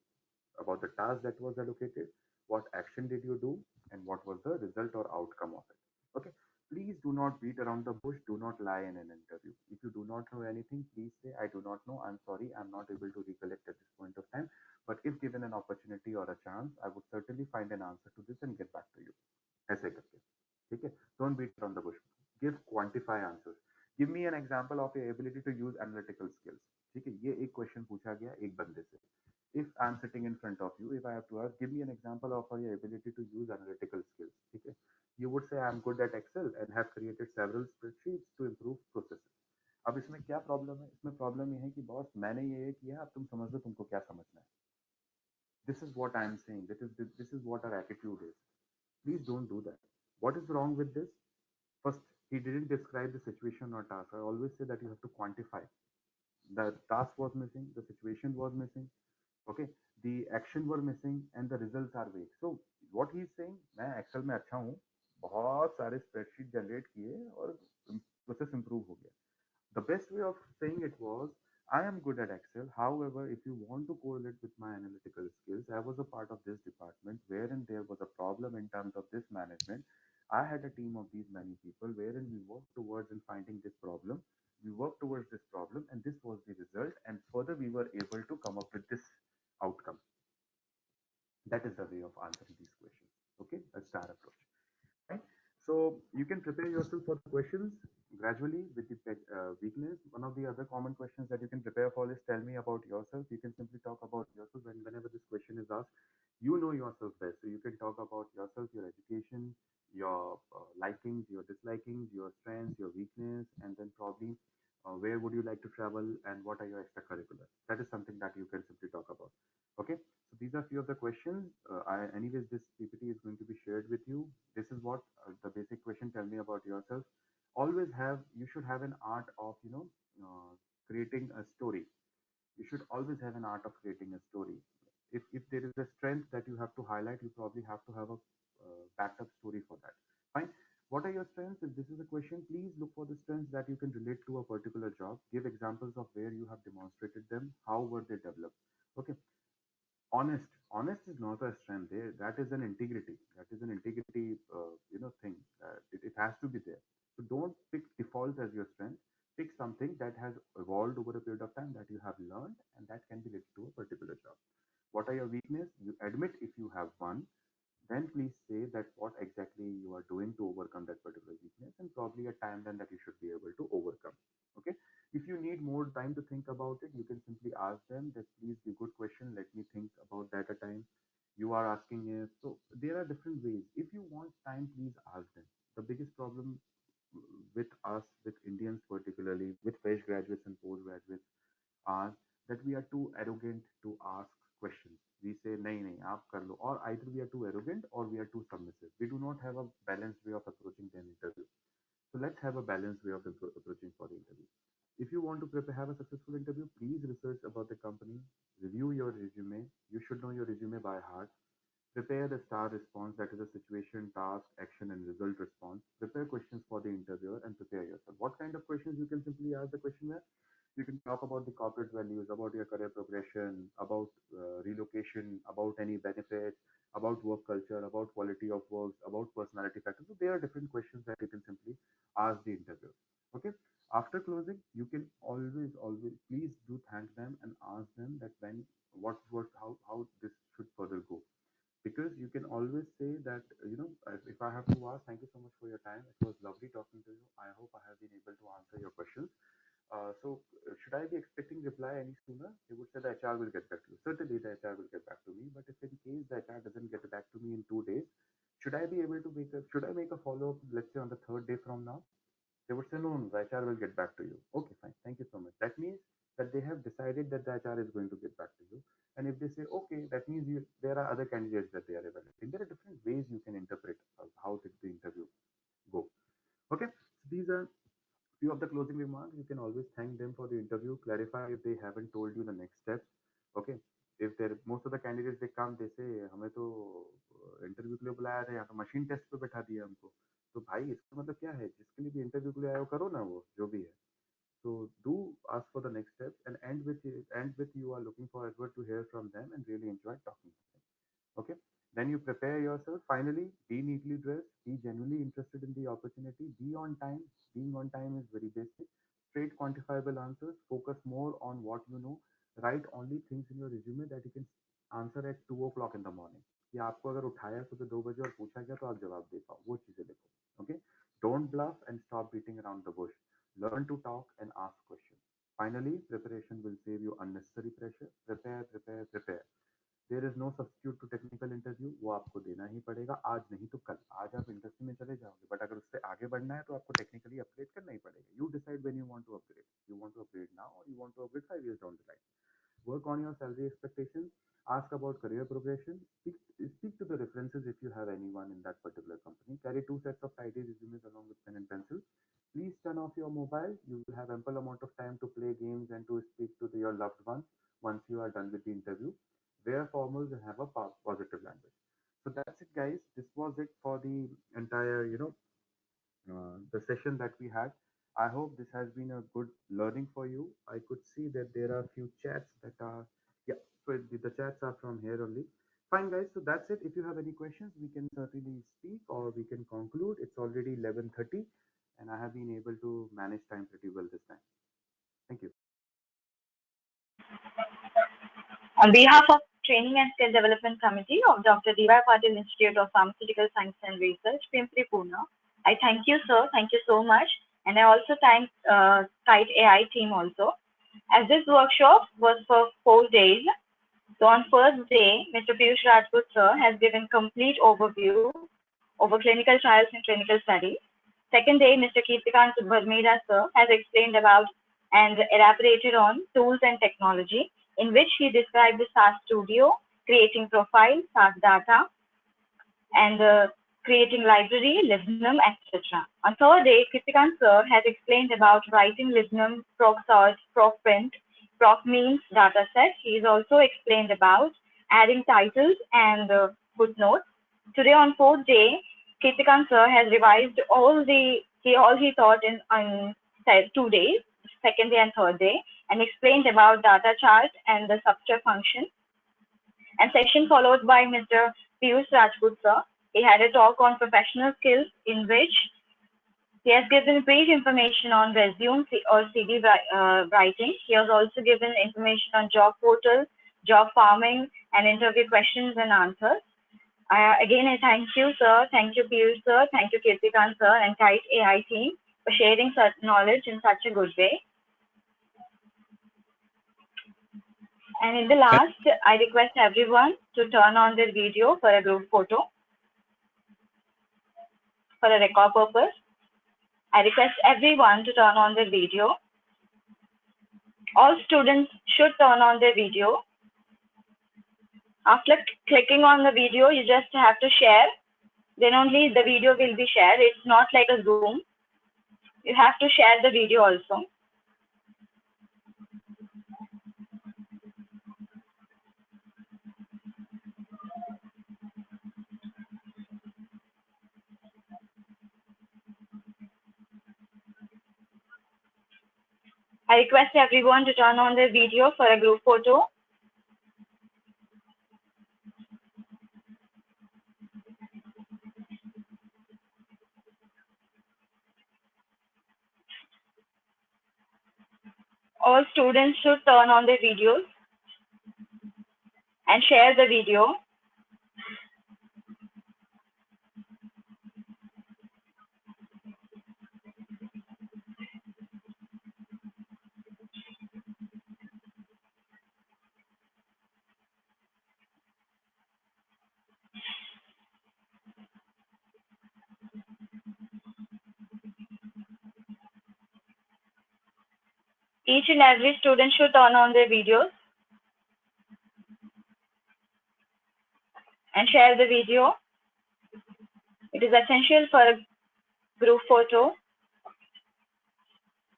about the task that was allocated, what action did you do, and what was the result or outcome of it. Okay. Please do not beat around the bush. Do not lie in an interview. If you do not know anything, please say, I do not know. I'm sorry. I'm not able to recollect at this point of time. But if given an opportunity or a chance, I would certainly find an answer to this and get back to you. ऐसे करके, ठीक है, don't beat around the bush, give quantify answers. Give me an example of your ability to use analytical skills. ठीक है, ये एक question पूछा गया एक बंदे से. If I'm sitting in front of you, if I have to ask, give me an example of your ability to use analytical skills. ठीक है, you would say I'm good at Excel and have created several spreadsheets to improve processes. अब इसमें क्या problem है? इसमें problem ये है कि बॉस मैंने ये किया, अब तुम समझ लो तुमको क्या समझना है. This is what I'm saying. This is what our attitude is. Please don't do that. What is wrong with this? First, he didn't describe the situation or task. I always say that you have to quantify. The task was missing, the situation was missing, okay, the action were missing, and the results are vague. So what he is saying, मैं Excel में अच्छा हूँ, बहुत सारे spreadsheet generate किए और process improve हो गया. The best way of saying it was, I am good at Excel. However, if you want to correlate with my analytical skills, I was a part of this department wherein there was a problem in terms of this management. I had a team of these many people wherein we worked towards in finding this problem. We worked towards this problem, and this was the result. And further, we were able to come up with this outcome. That is the way of answering these questions. Okay, a star approach. Right? So you can prepare yourself for the questions gradually with the weakness. One of the other common questions that you can prepare for is, tell me about yourself. You can simply talk about yourself whenever this question is asked. You know yourself best. So you can talk about yourself, your education, your likings, your dislikings, your strengths, your weakness, and then probably where would you like to travel and what are your extracurriculars. That is something that you can simply talk about. Okay, so these are few of the questions. Anyways, this PPT is going to be shared with you. This is what the basic question. Tell me about yourself. Always have, you should have an art of, creating a story. You should always have an art of creating a story. If there is a strength that you have to highlight, you probably have to have a backed up story for that. Fine. What are your strengths? If this is a question, please look for the strengths that you can relate to a particular job. Give examples of where you have demonstrated them. How were they developed? Okay. Honest is not a strength there. That is an integrity. That is an integrity thing. It has to be there. So don't pick defaults as your strength. Pick something that has evolved over a period of time, that you have learned, and that can be related to a particular job. What are your weaknesses? You admit if you have one, then please say that what exactly you are doing to overcome that particular weakness, and probably a timeline that you should be able to overcome. Okay. If you need more time to think about it, you can simply ask them that, please be good question, let me think about that a time. You are asking it. So there are different ways. If you want time, please ask them. The biggest problem with us, with Indians particularly, with fresh graduates and postgraduates, are that we are too arrogant to ask questions. We say, nahi, nahi, aap kar lo. Or either we are too arrogant or we are too submissive. We do not have a balanced way of approaching the interview. So let's have a balanced way of approaching for the interview. If you want to have a successful interview, please research about the company, review your resume. You should know your resume by heart. Prepare the STAR response, that is a situation, task, action, and result response. Prepare questions for the interviewer and prepare yourself. What kind of questions you can simply ask the questionnaire? You can talk about the corporate values, about your career progression, about relocation, about any benefits, about work culture, about quality of work, about personality factors. So there are different questions that you can simply ask the interviewer. Okay. After closing, you can always please do thank them and ask them that when what how this should further go, because you can always say that, if I have to ask, thank you so much for your time, it was lovely talking to you, I hope I have been able to answer your questions. Should I be expecting reply any sooner? They would say the HR will get back to you. Certainly the HR will get back to me, but if in case the HR doesn't get back to me in 2 days, should I make a follow-up, let's say on the third day from now? They would say, no, no, the HR will get back to you. Okay, fine. Thank you so much. That means that they have decided that the HR is going to get back to you. And if they say, okay, that means there are other candidates that they are evaluating. There are different ways you can interpret how did the interview go. Okay, so these are few of the closing remarks. You can always thank them for the interview, clarify if they haven't told you the next steps. Okay, if there most of the candidates they come, they say हमें तो interview के लिए बुलाया था, यहाँ तो machine test पे बैठा दिया हमको. तो भाई इसका मतलब क्या है, जिसके लिए भी इंटरव्यू के लिए आए हो करो ना, वो जो भी है. So do ask for the next steps and end with you are looking forward to hear from them and really enjoy talking to them. Okay. Then you prepare yourself. Finally, be neatly dressed, be genuinely interested in the opportunity, be on time. Being on time is very basic. Straight quantifiable answers, focus more on what you know. Write only things in your resume that you can answer at 2 o'clock in the morning. या आपको अगर उठाया सुबह 2 बजे और पूछा गया तो आप जवाब दे पाओ, वो चीजें लिखो. Okay. Don't bluff and stop beating around the bush. Learn to talk and ask questions. Finally, preparation will save you unnecessary pressure. Prepare, prepare, prepare. There is no substitute to technical interview. वो आपको देना ही पड़ेगा, आज नहीं तो कल. आज आप इंडस्ट्री में चले जाओगे, बट अगर उससे आगे बढ़ना है तो आपको टेक्निकली अपग्रेड करना ही पड़ेगा. You decide when you want to upgrade. You want to upgrade now और you want to upgrade 5 years down the line. Work on your salary expectations. Ask about career progression. Speak to the references if you have anyone in that particular company. Carry 2 sets of tidy resumes along with pen and pencil. Please turn off your mobile. You will have ample amount of time to play games and to speak to your loved ones once you are done with the interview. Wear formals and have a positive language. So that's it, guys. This was it for the entire, the session that we had. I hope this has been a good learning for you. I could see that there are a few chats that are, yeah, so the chats are from here only. Fine, guys. So that's it. If you have any questions, we can certainly speak or we can conclude. It's already 11:30 and I have been able to manage time pretty well this time. Thank you. On behalf of Training and Skill Development Committee of Dr. D.Y. Patil Institute of Pharmaceutical Science and Research, Pimpri, Pune, I thank you, sir. Thank you so much. And I also thank Kite AI team also. As this workshop was for 4 days, so on first day, Mr. Piyush Rajput, sir, has given complete overview over clinical trials and clinical studies. Second day, Mr. Kirtikant Subbarmeda, sir, has explained about and elaborated on tools and technology. in which he described the SAS Studio, creating profile, SAS data, and creating library, Libnum, etc. On third day, Kritikant sir has explained about writing Libnum, proc source, proc print, proc means dataset. He has also explained about adding titles and footnotes. Today on fourth day, Kritikant sir has revised all he taught in on 2 days, second day and third day, and explained about data chart and the substructure function. And session followed by Mr. Piyush Rajput sir. He had a talk on professional skills in which he has given brief information on resume or CV writing. He has also given information on job portal, job farming, and interview questions and answers. Again, I thank you, sir. Thank you, Piyush sir. Thank you, Kirtikan sir, and Kite AI team for sharing such knowledge in such a good way. And in the last, I request everyone to turn on their video for a group photo for a record purpose. I request everyone to turn on their video. All students should turn on their video. After clicking on the video, you just have to share. Then only the video will be shared. It's not like a Zoom. You have to share the video also. I request everyone to turn on their video for a group photo. All students should turn on their videos and share the video. Each and every student should turn on their videos and share the video. It is essential for a group photo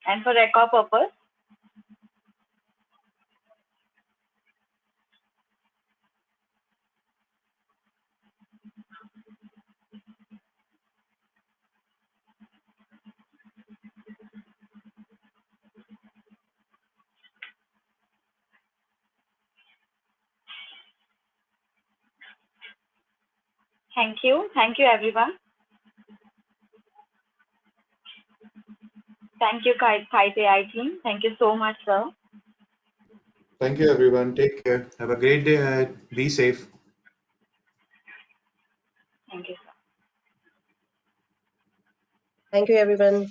and for record purpose. Thank you. Thank you, everyone. Thank you, Kite AI team. Thank you so much, sir. Thank you, everyone. Take care. Have a great day ahead. Be safe. Thank you, sir. Thank you, everyone.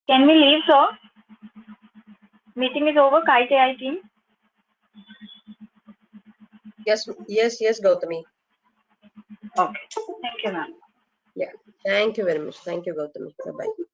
Can we leave, sir? Meeting is over. Kite AI team. Yes, Gautami. Okay. Thank you, ma'am. Yeah. Thank you very much. Thank you, Gautami. Bye-bye.